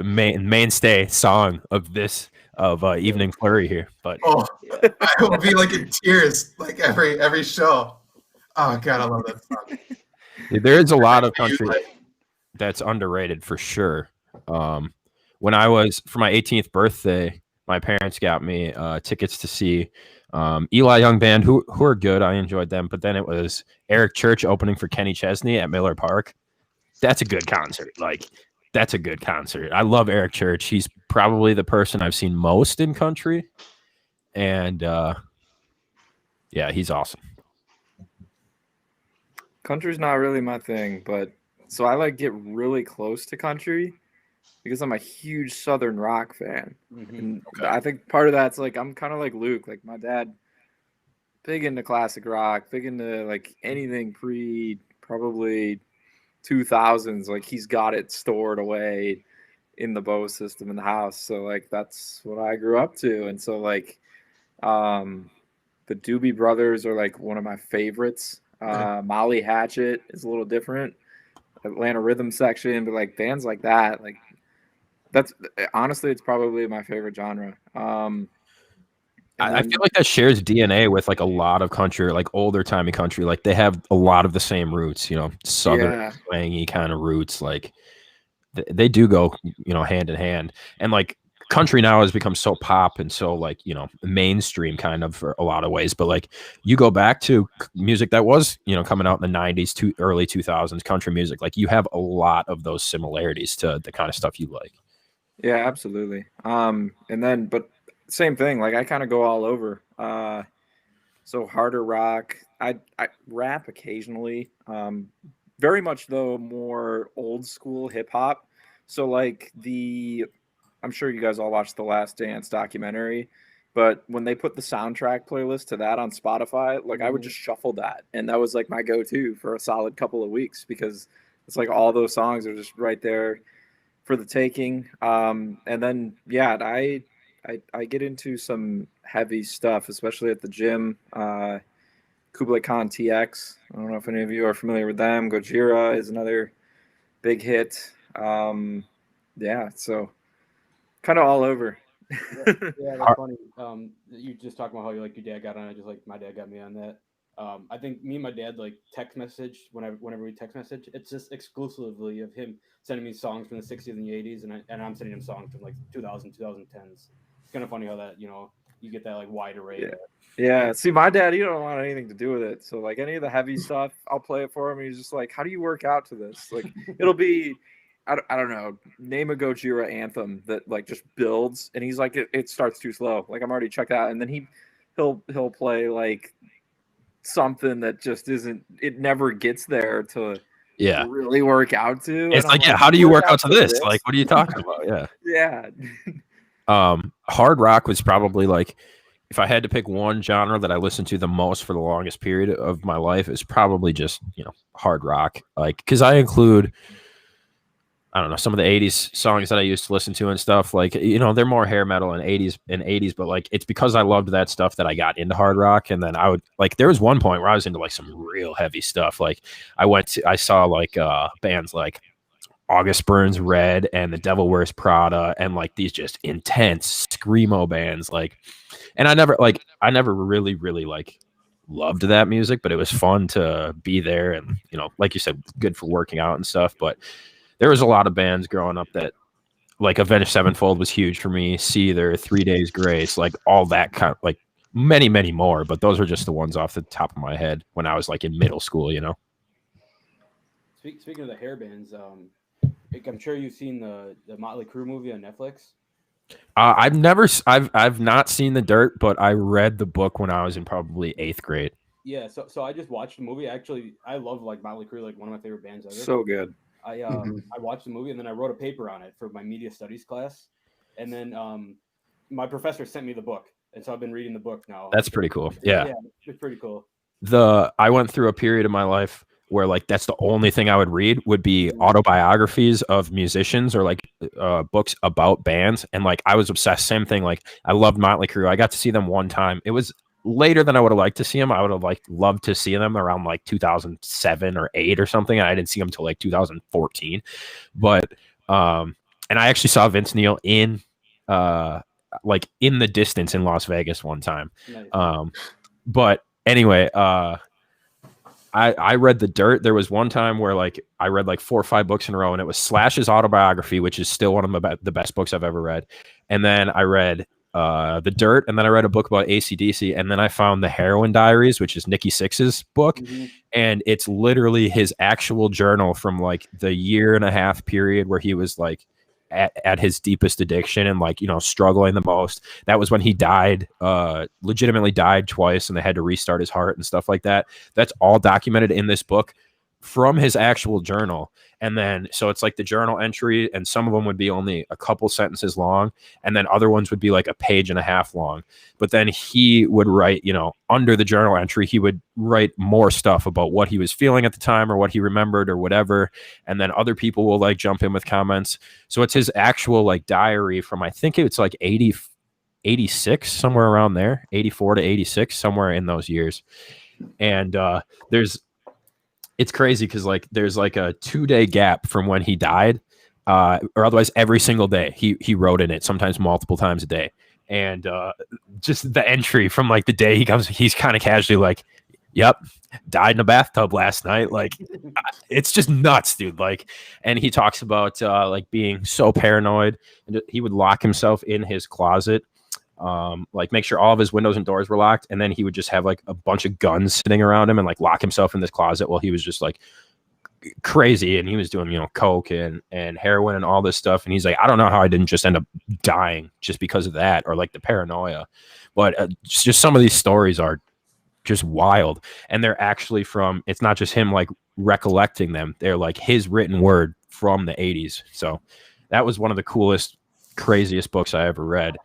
mainstay song of this Evening Flurry here. But I will be like in tears like every show. Oh god, I love that song. There is a lot of country that's underrated for sure. When I was for my 18th birthday, my parents got me tickets to see Eli Young Band, who are good. I enjoyed them, but then it was Eric Church opening for Kenny Chesney at Miller Park. That's a good concert. Like that's a good concert. I love Eric Church. He's probably the person I've seen most in country, and yeah, he's awesome. Country's not really my thing, but so I like get really close to country because I'm a huge Southern rock fan. Mm-hmm. And I think part of that's like I'm kind of like Luke, like my dad, big into classic rock, big into like anything pre probably 2000s, like he's got it stored away in the Bose system in the house. So like that's what I grew up to. And so like the Doobie Brothers are like one of my favorites. Molly Hatchet is a little different. Atlanta Rhythm Section, but like bands like that, like that's honestly, it's probably my favorite genre. I feel like that shares DNA with like a lot of country, like older timey country. Like they have a lot of the same roots, you know, southern swangy kind of roots. Like they do go, you know, hand in hand. And like country now has become so pop and so like, you know, mainstream kind of for a lot of ways. But like you go back to music that was, you know, coming out in the 90s to early 2000s, country music, like you have a lot of those similarities to the kind of stuff you like. Yeah, absolutely. And then, but same thing, like I kind of go all over. So harder rock, I rap occasionally. Very much though more old school hip hop. So like I'm sure you guys all watched the Last Dance documentary, but when they put the soundtrack playlist to that on Spotify, like I would just shuffle that, and that was like my go-to for a solid couple of weeks because it's like all those songs are just right there for the taking. And then yeah, I get into some heavy stuff, especially at the gym. Kublai Khan TX. I don't know if any of you are familiar with them. Gojira is another big hit. Yeah, so kind of all over. Yeah, that's funny. You just talking about how your dad got on it, just like my dad got me on that. I think me and my dad like text message whenever we text message, it's just exclusively of him sending me songs from the 60s and the 80s, and I'm sending him songs from like 2000, 2010s. It's kind of funny how that, you know, you get that like wide array. Yeah. See, my dad, he don't want anything to do with it. So like any of the heavy stuff, I'll play it for him. And he's just like, how do you work out to this? Like it'll be, I don't know, name a Gojira anthem that like just builds. And he's like, it starts too slow. Like I'm already checked out. And then he'll play like something that just isn't, it never gets there to really work out to. It's like, how do you work out to this? Like, what are you talking about? Yeah. Hard rock was probably like, if I had to pick one genre that I listened to the most for the longest period of my life, it's probably just, you know, hard rock. Like, because I include, I don't know, some of the 80s songs that I used to listen to and stuff. Like, you know, they're more hair metal and 80s, but like it's because I loved that stuff that I got into hard rock. And then I would like, there was one point where I was into like some real heavy stuff. Like I saw like bands like August Burns Red and The Devil Wears Prada and like these just intense screamo bands. Like, and I never really like loved that music, but it was fun to be there. And, you know, like you said, good for working out and stuff. But there was a lot of bands growing up that like Avenged Sevenfold was huge for me. Seether, 3 Days Grace, like all that kind of like many more. But those are just the ones off the top of my head when I was like in middle school, you know. Speaking of the hair bands, I'm sure you've seen the Motley Crue movie on Netflix. I've not seen The Dirt, but I read the book when I was in probably 8th grade. Yeah, so I just watched the movie. Actually, I love like Motley Crue, like one of my favorite bands ever. So good. I watched the movie and then I wrote a paper on it for my media studies class, and then my professor sent me the book, and so I've been reading the book now. That's pretty cool. Yeah, it's pretty cool. I went through a period of my life where like that's the only thing I would read would be autobiographies of musicians or like books about bands, and like I was obsessed. Same thing. Like I loved Motley Crue. I got to see them one time. It was later than I would have liked to see them. I would have loved to see them around like 2007 or 8 or something. And I didn't see them till like 2014. But and I actually saw Vince Neil in like in the distance in Las Vegas one time. Nice. But anyway, I read The Dirt. There was one time where like I read like 4 or 5 books in a row, and it was Slash's autobiography, which is still one of the best books I've ever read. And then I read The Dirt, and then I read a book about AC/DC, and then I found The Heroin Diaries, which is Nikki Sixx's book, and it's literally his actual journal from like the 1.5 year period where he was like at his deepest addiction and like, you know, struggling the most. That was when he died, legitimately died twice, and they had to restart his heart and stuff like that. That's all documented in this book from his actual journal. And then, so it's like the journal entry, and some of them would be only a couple sentences long, and then other ones would be like a page and a half long. But then he would write, under the journal entry, he would write more stuff about what he was feeling at the time or what he remembered or whatever. And then other people will like jump in with comments. So it's his actual like diary from, I think it's like 86, somewhere around there, 84 to 86, somewhere in those years. And it's crazy because like there's like a 2-day gap from when he died, or otherwise every single day he wrote in it, sometimes multiple times a day. And just the entry from like the day he comes, he's kind of casually like, yep, died in a bathtub last night. Like, it's just nuts, dude. Like, and he talks about like being so paranoid, and he would lock himself in his closet, like make sure all of his windows and doors were locked, and then he would just have like a bunch of guns sitting around him and like lock himself in this closet while he was just like crazy, and he was doing coke and heroin and all this stuff. And he's like, I don't know how I didn't just end up dying just because of that, or like the paranoia. But just some of these stories are just wild, and they're actually from, it's not just him like recollecting them, they're like his written word from the 80s. So that was one of the coolest, craziest books I ever read.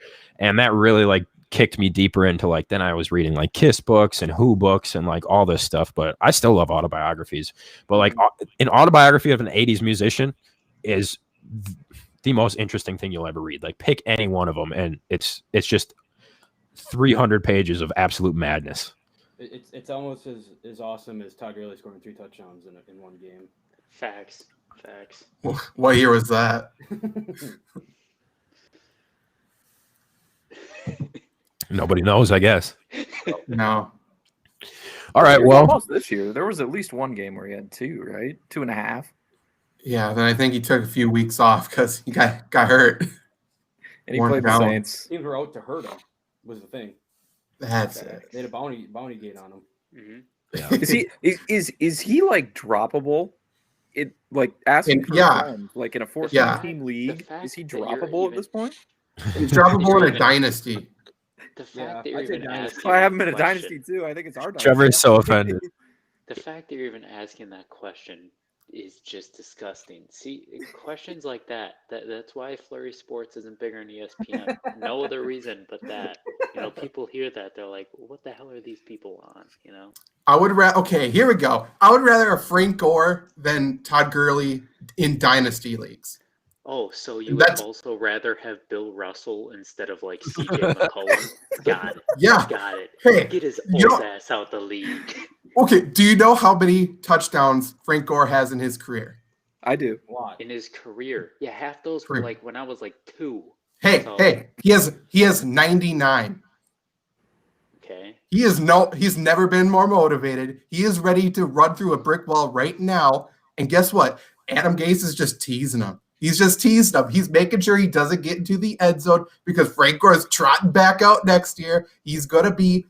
And that really like kicked me deeper into like, then I was reading like Kiss books and Who books and like all this stuff. But I still love autobiographies. But like an autobiography of an 80s musician is the most interesting thing you'll ever read. Like, pick any one of them, and it's just 300 pages of absolute madness. It's almost as awesome as Todd Gurley scoring 3 touchdowns in one game. Facts. What year was that? Nobody knows, I guess. No. All right, well, almost this year there was at least one game where he had 2, right? 2.5. Yeah, then I think he took a few weeks off because he got hurt. And he played the Saints. Teams were out to hurt him, was the thing. That's it. They had a bounty gate on him. yeah. Is he like droppable? It like asking for a friend, like in a 14-team league. Is he droppable at this point? He's droppable in a dynasty. The fact that you're even asking, I have him in a dynasty too. I think it's our dynasty. Trevor is so offended. The fact that you're even asking that question is just disgusting. See, questions like that's why FlurrySports isn't bigger than ESPN. No other reason but that. People hear that, they're like, what the hell are these people on? I would okay, here we go. I would rather have Frank Gore than Todd Gurley in dynasty leagues. Oh, so you would also rather have Bill Russell instead of like CJ McCollum? Got it. Yeah. Got it. Hey, get his old ass out the league. Okay, do you know how many touchdowns Frank Gore has in his career? I do. In his career. Yeah, half those were like when I was like 2. Hey, he has 99. Okay. He's never been more motivated. He is ready to run through a brick wall right now. And guess what? Adam Gase is just teasing him. He's just teased him. He's making sure he doesn't get into the end zone because Frank Gore is trotting back out next year. He's going to be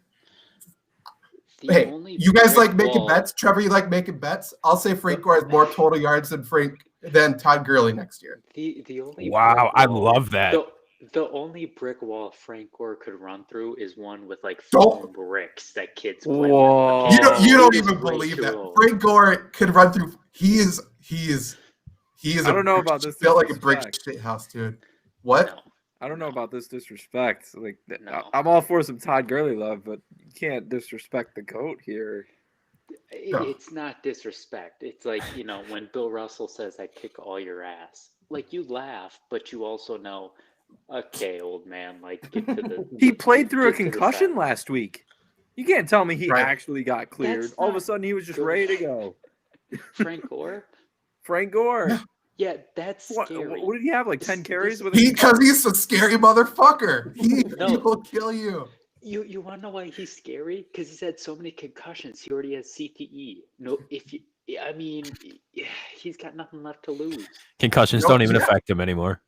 Hey, you guys like making bets? Trevor, you like making bets? I'll say Frank Gore has more total yards than Todd Gurley next year. The only I love that. The only brick wall Frank Gore could run through is one with like foam bricks that kids play with. You don't even believe that. Frank Gore could run through. He is. I don't know about this. Built like a brick shit house, dude. What? No. I don't know about this disrespect. Like, I'm all for some Todd Gurley love, but you can't disrespect the GOAT here. It's not disrespect. It's like, when Bill Russell says, I kick all your ass. Like, you laugh, but you also know, okay, old man, like, get to the... He played through a concussion last week. You can't tell me he actually got cleared. All of a sudden, he was just ready to go. Frank Gore? Frank Gore. Yeah, that's scary. What did he have? Like 10 carries with because he's a scary motherfucker. He will kill you. You want to know why he's scary? Because he's had so many concussions. He already has CTE. He's got nothing left to lose. Concussions don't even affect him anymore.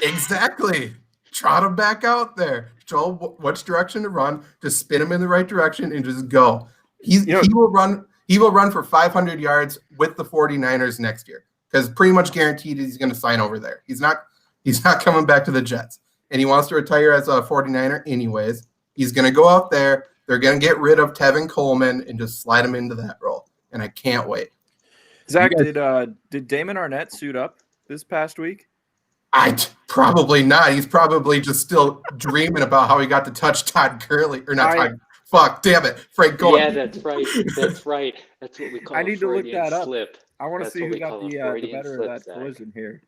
Exactly. Trot him back out there. Show him which direction to run. Just spin him in the right direction and just go. He will run. He will run for 500 yards with the 49ers next year. Because pretty much guaranteed he's going to sign over there. He's not coming back to the Jets. And he wants to retire as a 49er anyways. He's going to go out there. They're going to get rid of Tevin Coleman and just slide him into that role. And I can't wait. Zach, did Damon Arnett suit up this past week? Probably not. He's probably just still dreaming about how he got to touch Todd Gurley or not. Fuck, damn it, Frank Gore. Yeah, that's right. That's right. That's what we call. I need to look that up. Slip. I want to see who got the better of that Zach. collision here.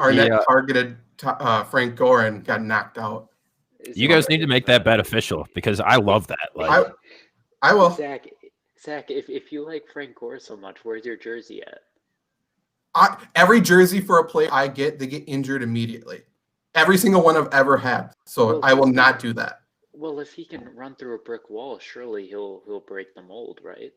Arnett targeted Frank Gore and got knocked out. You guys need to make that bet official because I love that. Like, I will. Zach, if you like Frank Gore so much, where's your jersey at? Every jersey for a player I get, they get injured immediately. Every single one I've ever had. So I will not do that. Well, if he can run through a brick wall, surely he'll break the mold, right?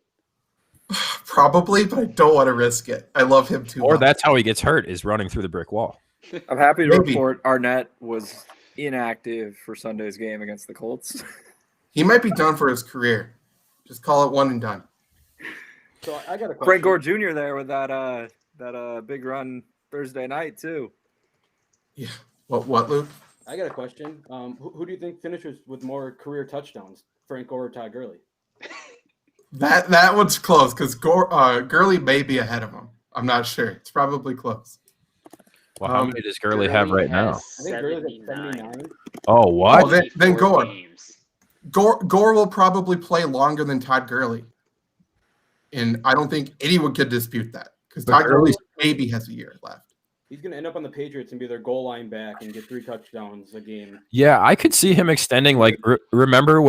Probably, but I don't want to risk it. I love him too. Or that's how he gets hurt, is running through the brick wall. I'm happy to report Arnett was inactive for Sunday's game against the Colts. He might be done for his career. Just call it one and done. So I got a question. Frank Gore Jr. there with that big run Thursday night too. Yeah. What, Luke? I got a question. Who do you think finishes with more career touchdowns, Frank Gore or Todd Gurley? That one's close because Gurley may be ahead of him. I'm not sure. It's probably close. Well, how many does Gurley have right now? I think Gurley's at 79. Oh, what? Oh, then Gore will probably play longer than Todd Gurley. And I don't think anyone could dispute that because Todd Gurley maybe has a year left. He's going to end up on the Patriots and be their goal line back and get 3 touchdowns a game. Yeah, I could see him extending. Like, remember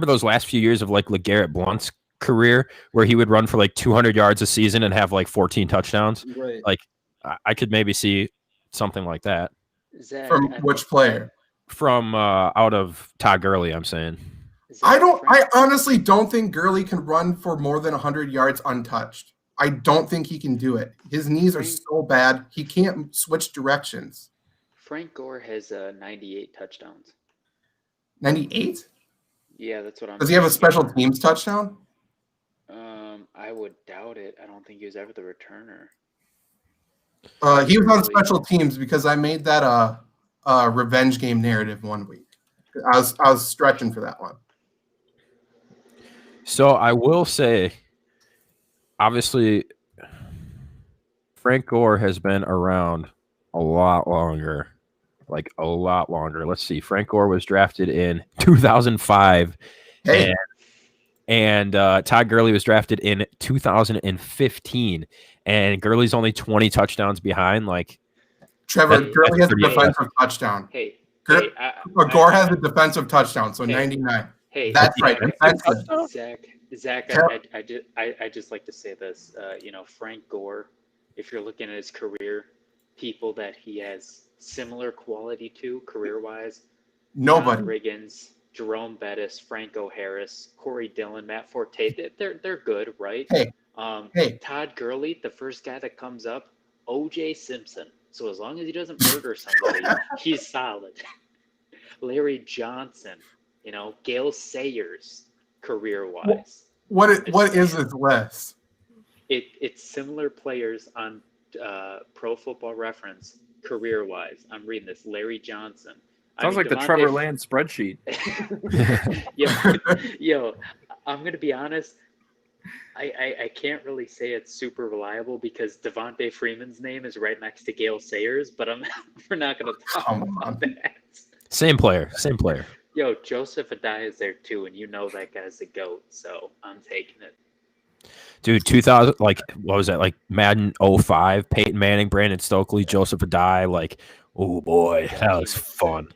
those last few years of like LeGarrette Blount's career where he would run for like 200 yards a season and have like 14 touchdowns? Right. Like, I could maybe see something like that. Zach, From which player? From out of Todd Gurley, I'm saying. I honestly don't think Gurley can run for more than 100 yards untouched. I don't think he can do it. His knees are so bad. He can't switch directions. Frank Gore has 98 touchdowns. 98? Yeah, that's what I'm. Does he have a special teams touchdown? I would doubt it. I don't think he was ever the returner. He was on special teams because I made that a revenge game narrative one week. I was stretching for that one. So I will say, obviously, Frank Gore has been around a lot longer. Like a lot longer. Let's see. Frank Gore was drafted in 2005. Hey. And Todd Gurley was drafted in 2015. And Gurley's only 20 touchdowns behind. Like, Trevor, Gurley has a defensive touchdown. Hey, Gore has a defensive touchdown, so 99. Hey, that's right. Zach, I just like to say this. Frank Gore, if you're looking at his career, people that he has similar quality to career-wise, nobody. John Riggins, Jerome Bettis, Franco Harris, Corey Dillon, Matt Forte, they're good, right? Hey. Todd Gurley, the first guy that comes up, O.J. Simpson. So as long as he doesn't murder somebody, he's solid. Larry Johnson, Gale Sayers, career-wise. What is this list? It's similar players on Pro Football Reference, career-wise. I'm reading this. Larry Johnson. Sounds like the Trevor Lance spreadsheet. Yo, I'm going to be honest. I can't really say it's super reliable because Devontae Freeman's name is right next to Gale Sayers, but we're not going to talk about that. Same player. Yo, Joseph Adai is there too, and that guy's a GOAT, so I'm taking it. Dude, 2000, like, what was that? Like Madden 05, Peyton Manning, Brandon Stokely, Joseph Adai. Like, oh boy, that was fun.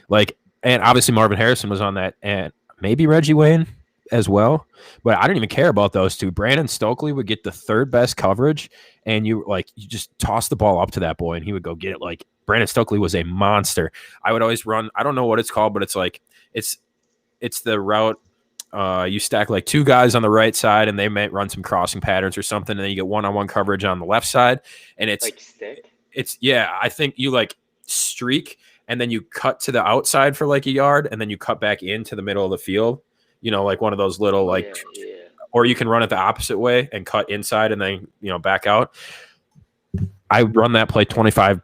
Like, and obviously Marvin Harrison was on that, and maybe Reggie Wayne as well. But I didn't even care about those two. Brandon Stokely would get the third best coverage, and you just toss the ball up to that boy, and he would go get it. Like, Brandon Stokely was a monster. I would always run. I don't know what it's called, but it's like it's the route. You stack like 2 guys on the right side, and they might run some crossing patterns or something, and then you get one-on-one coverage on the left side, and it's like stick. I think you like streak, and then you cut to the outside for like a yard, and then you cut back into the middle of the field. Like one of those little like, or you can run it the opposite way and cut inside and then back out. I run that play 25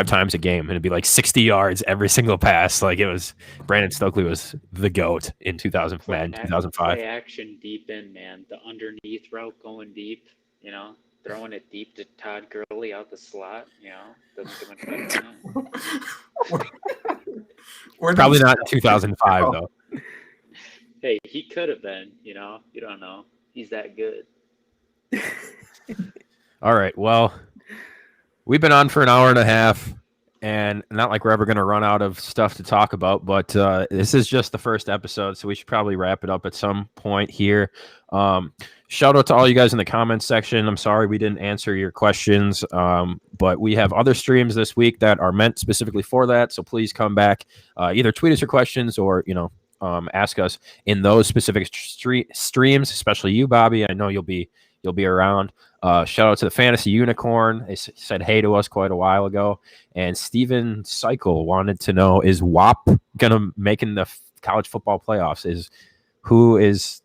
times a game, and it'd be like 60 yards every single pass. Like, it was Brandon Stokely was the GOAT in 2005. Play action deep in, man. The underneath route going deep. You know, throwing it deep to Todd Gurley out the slot. You know, doesn't get much better than that. Probably not in 2005 though. Hey, he could have been. You know, you don't know. He's that good. All right. Well, we've been on for an hour and a half, and not like we're ever going to run out of stuff to talk about, but this is just the first episode, so we should probably wrap it up at some point here. Shout out to all you guys in the comments section. I'm sorry we didn't answer your questions, but we have other streams this week that are meant specifically for that, so please come back. Either tweet us your questions or, ask us in those specific streams, especially you, Bobby. I know you'll be around. Shout out to the Fantasy Unicorn. They said hey to us quite a while ago. And Steven Cycle wanted to know, is WAP gonna make in the college football playoffs? Who is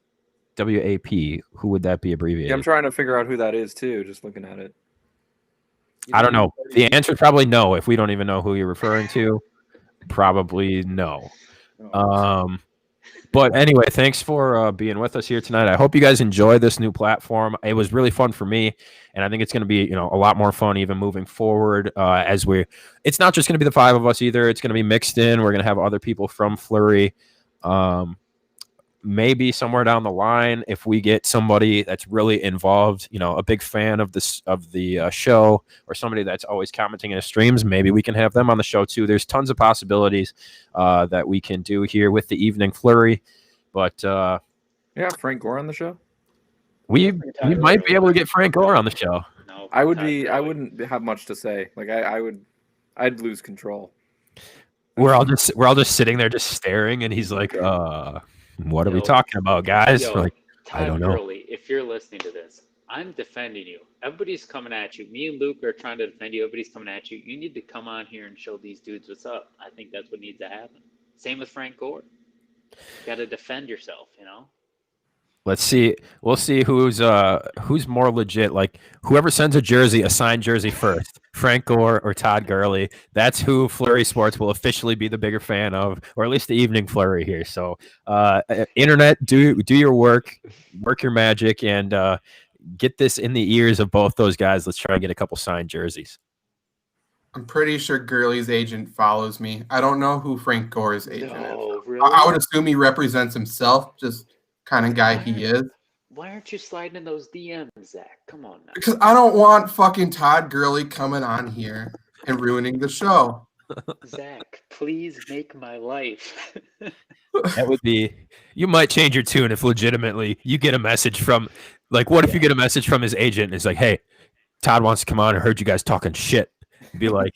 WAP? Who would that be abbreviated? Yeah, I'm trying to figure out who that is too, just looking at it. I don't know. The answer is probably no. If we don't even know who you're referring to, probably no. But anyway, thanks for being with us here tonight. I hope you guys enjoy this new platform. It was really fun for me, and I think it's going to be, a lot more fun even moving forward. It's not just going to be the five of us either. It's going to be mixed in. We're going to have other people from Flurry. Maybe somewhere down the line, if we get somebody that's really involved, a big fan of the show, or somebody that's always commenting in his streams, maybe we can have them on the show too. There's tons of possibilities that we can do here with the Evening Flurry. But Frank Gore on the show. We might be able to get Frank Gore on the show. No, I wouldn't have much to say. Like I'd lose control. We're all just sitting there just staring, and he's like, what are we talking about, guys? I don't know. Gurley, if you're listening to this, I'm defending you. Everybody's coming at you. Me and Luke are trying to defend you. Everybody's coming at you. You need to come on here and show these dudes what's up. I think that's what needs to happen. Same with Frank Gore. You got to defend yourself, Let's see. We'll see who's more legit. Like, whoever sends a signed jersey first, Frank Gore or Todd Gurley. That's who FlurrySports will officially be the bigger fan of, or at least the Evening Flurry here. So, internet, do your work your magic, and get this in the ears of both those guys. Let's try and get a couple signed jerseys. I'm pretty sure Gurley's agent follows me. I don't know who Frank Gore's agent is. Really? I would assume he represents himself, just kind of guy he is. Why aren't you sliding in those DMs, Zach? Come on now. Because I don't want fucking Todd Gurley coming on here and ruining the show. Zach, please make my life. That would be. You might change your tune if legitimately you get a message from, what if you get a message from his agent and it's like, hey, Todd wants to come on. I heard you guys talking shit. Be like,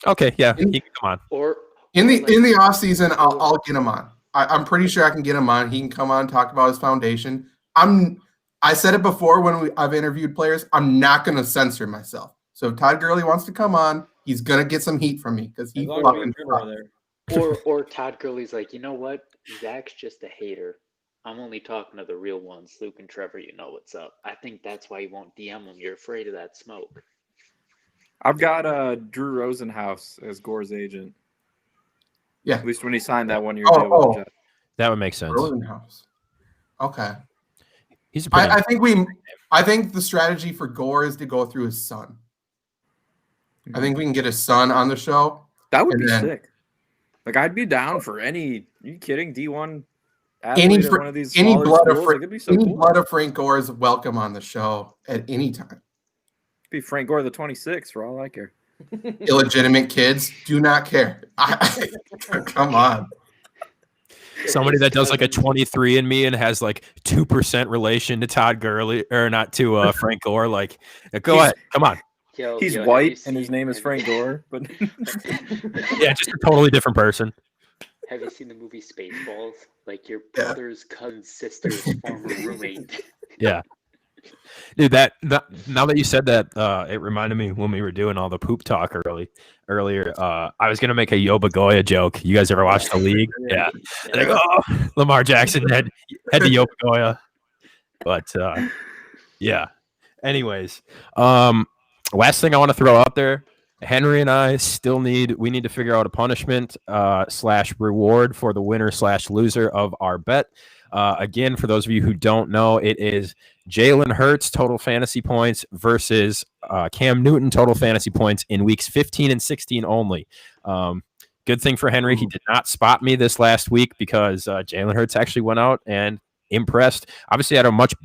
okay, yeah, he can come on. Or in the off season, I'll get him on. I'm pretty sure I can get him on. He can come on and talk about his foundation. I said it before when I've interviewed players. I'm not going to censor myself. So if Todd Gurley wants to come on, he's going to get some heat from me because he fucking there. Or Todd Gurley's like, you know what? Zach's just a hater. I'm only talking to the real ones. Luke and Trevor, you know what's up. I think that's why you won't DM him. You're afraid of that smoke. I've got Drew Rosenhaus as Gore's agent. Yeah. At least when he signed that 1 year deal with the Jets. That would make sense. Rosenhaus. Okay. He's I think the strategy for Gore is to go through his son. I think we can get his son on the show. That would be sick. I'd be down for any. Are you kidding? D1 any one of these blood schools? of Frank Gore is welcome on the show at any time. Be Frank Gore the 26th for all I care. Illegitimate kids do not care. Come on. Somebody that does a 23andMe and has 2% relation to Todd Gurley, or not to Frank Gore. Go ahead, come on. He's white and his name is Frank Gore, but yeah, just a totally different person. Have you seen the movie Spaceballs? Your brother's cousin's sister's former roommate. Yeah. Dude, now that you said that, it reminded me when we were doing all the poop talk earlier. I was gonna make a Yobagoya joke. You guys ever watched The League? Yeah. Lamar Jackson had to Yobagoya. But yeah. Anyways, last thing I want to throw out there. Henry and I we need to figure out a punishment / reward for the winner / loser of our bet. Again, for those of you who don't know, it is Jalen Hurts total fantasy points versus Cam Newton total fantasy points in weeks 15 and 16 only. Good thing for Henry, he did not spot me this last week because Jalen Hurts actually went out and impressed. Obviously, had a much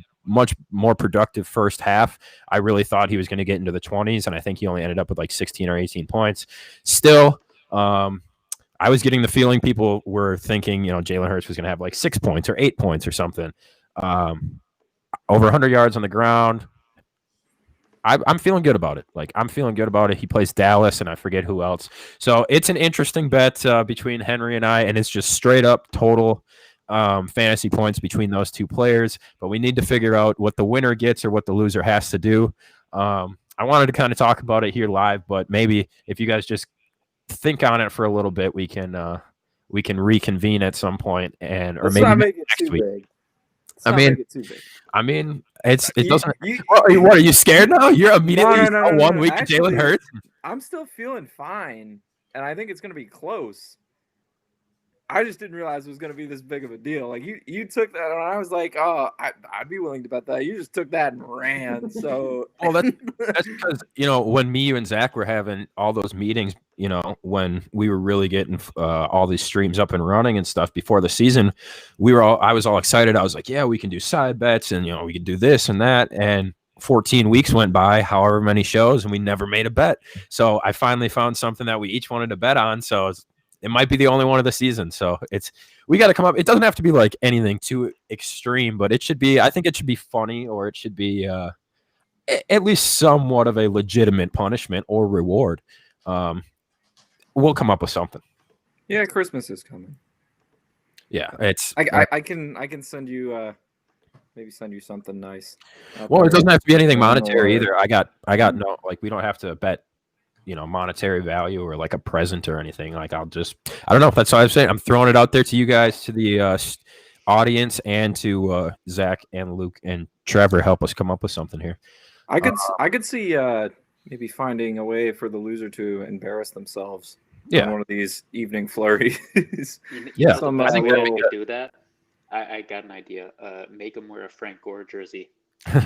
more productive first half. I really thought he was going to get into the 20s, and I think he only ended up with like 16 or 18 points. Still, I was getting the feeling people were thinking, Jalen Hurts was going to have like 6 points or 8 points or something. Over 100 yards on the ground. I'm feeling good about it. I'm feeling good about it. He plays Dallas, and I forget who else. So it's an interesting bet between Henry and I, and it's just straight up total fantasy points between those two players. But we need to figure out what the winner gets or what the loser has to do. I wanted to kind of talk about it here live, but maybe if you guys just think on it for a little bit, we can reconvene at some point, or maybe next week. I mean, it doesn't. What are you scared now? You're immediately 1 week of Jalen Hurts. I'm still feeling fine, and I think it's going to be close. I just didn't realize it was going to be this big of a deal. Like you took that, and I was like, oh, I'd be willing to bet that. You just took that and ran. So, well, that's because when me, you, and Zach were having all those meetings, when we were really getting all these streams up and running and stuff before the season, I was all excited. I was like, yeah, we can do side bets, and we can do this and that. And 14 weeks went by, however many shows, and we never made a bet. So I finally found something that we each wanted to bet on. So it might be the only one of the season. So we got to come up. It doesn't have to be like anything too extreme, but I think it should be funny, or it should be at least somewhat of a legitimate punishment or reward. We'll come up with something. Yeah, Christmas is coming. Yeah, I can send you maybe send you something nice. Well, it doesn't have to be anything monetary either. I got no, we don't have to bet monetary value or like a present or anything. I don't know if that's what I'm saying. I'm throwing it out there to you guys, to the audience, and to Zach and Luke and Trevor. Help us come up with something here. I could see maybe finding a way for the loser to embarrass themselves. On one of these evening flurries. Yeah, I think we could do that. I got an idea. Make them wear a Frank Gore jersey. Oh,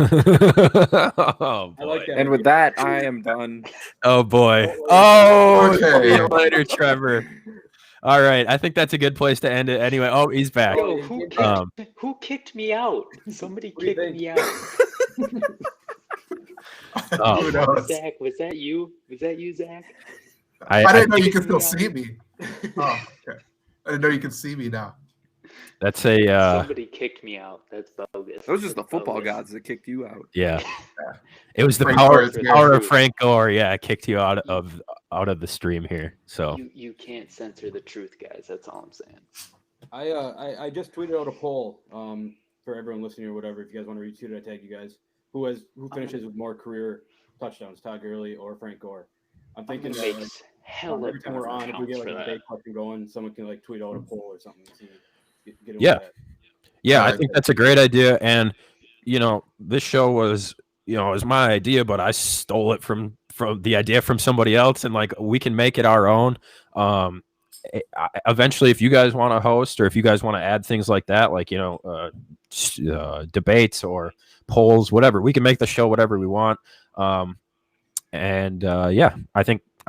boy. I like that. And with that, I am done. Oh boy. Okay. See you later, Trevor. All right, I think that's a good place to end it. Anyway, he's back. Yo, who kicked me out? Somebody kicked me out. Zach, was that you? Was that you, Zach? I didn't know you could still see me. Oh, okay. I didn't know you could see me now. That's somebody kicked me out. That's bogus. It was just the football gods that kicked you out. Yeah. It was the power of Frank Gore. Yeah, kicked you out of the stream here. So you can't censor the truth, guys. That's all I'm saying. I just tweeted out a poll for everyone listening or whatever. If you guys want to retweet it, I tag you guys. Who finishes with more career touchdowns, Todd Gurley or Frank Gore? I'm thinking that every time we're on, if we get like a big question going, someone can like tweet out a poll or something. Yeah, I think that's a great idea. And this show was my idea, but I stole it from the idea from somebody else, and like we can make it our own. Eventually, if you guys want to host, or if you guys want to add things like that, like debates or polls, whatever, we can make the show whatever we want. I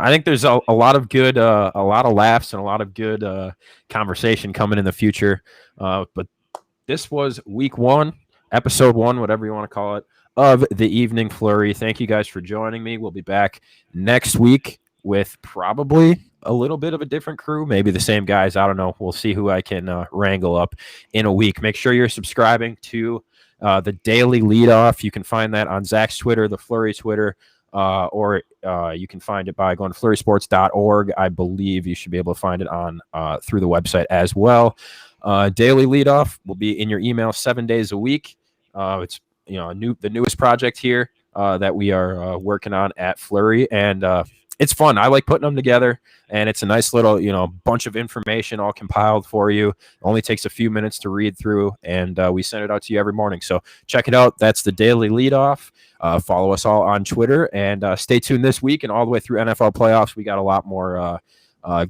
think there's a lot of good, a lot of laughs and a lot of good conversation coming in the future. But this was week 1, episode 1, whatever you want to call it, of the Evening Flurry. Thank you guys for joining me. We'll be back next week with probably a little bit of a different crew, maybe the same guys. I don't know. We'll see who I can wrangle up in a week. Make sure you're subscribing to the Daily Leadoff. You can find that on Zach's Twitter, the Flurry Twitter, or you can find it by going to FlurrySports.org. I believe you should be able to find it on through the website as well. Daily Leadoff will be in your email 7 days a week. It's the newest project here that we are working on at Flurry, and it's fun. I like putting them together, and it's a nice little bunch of information all compiled for you. It only takes a few minutes to read through, and we send it out to you every morning. So check it out. That's the Daily Leadoff. Follow us all on Twitter, and stay tuned this week and all the way through NFL playoffs. We got a lot more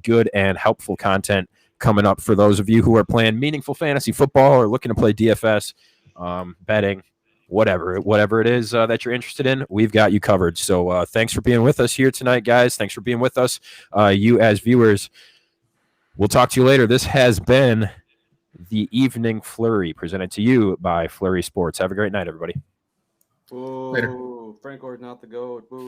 good and helpful content coming up for those of you who are playing meaningful fantasy football or looking to play DFS, betting, whatever it is that you're interested in, we've got you covered. So thanks for being with us here tonight, guys. Thanks for being with us. You as viewers, we'll talk to you later. This has been the Evening Flurry presented to you by FlurrySports. Have a great night, everybody. Whoa, Later. Frank Gore's not the GOAT. Boo.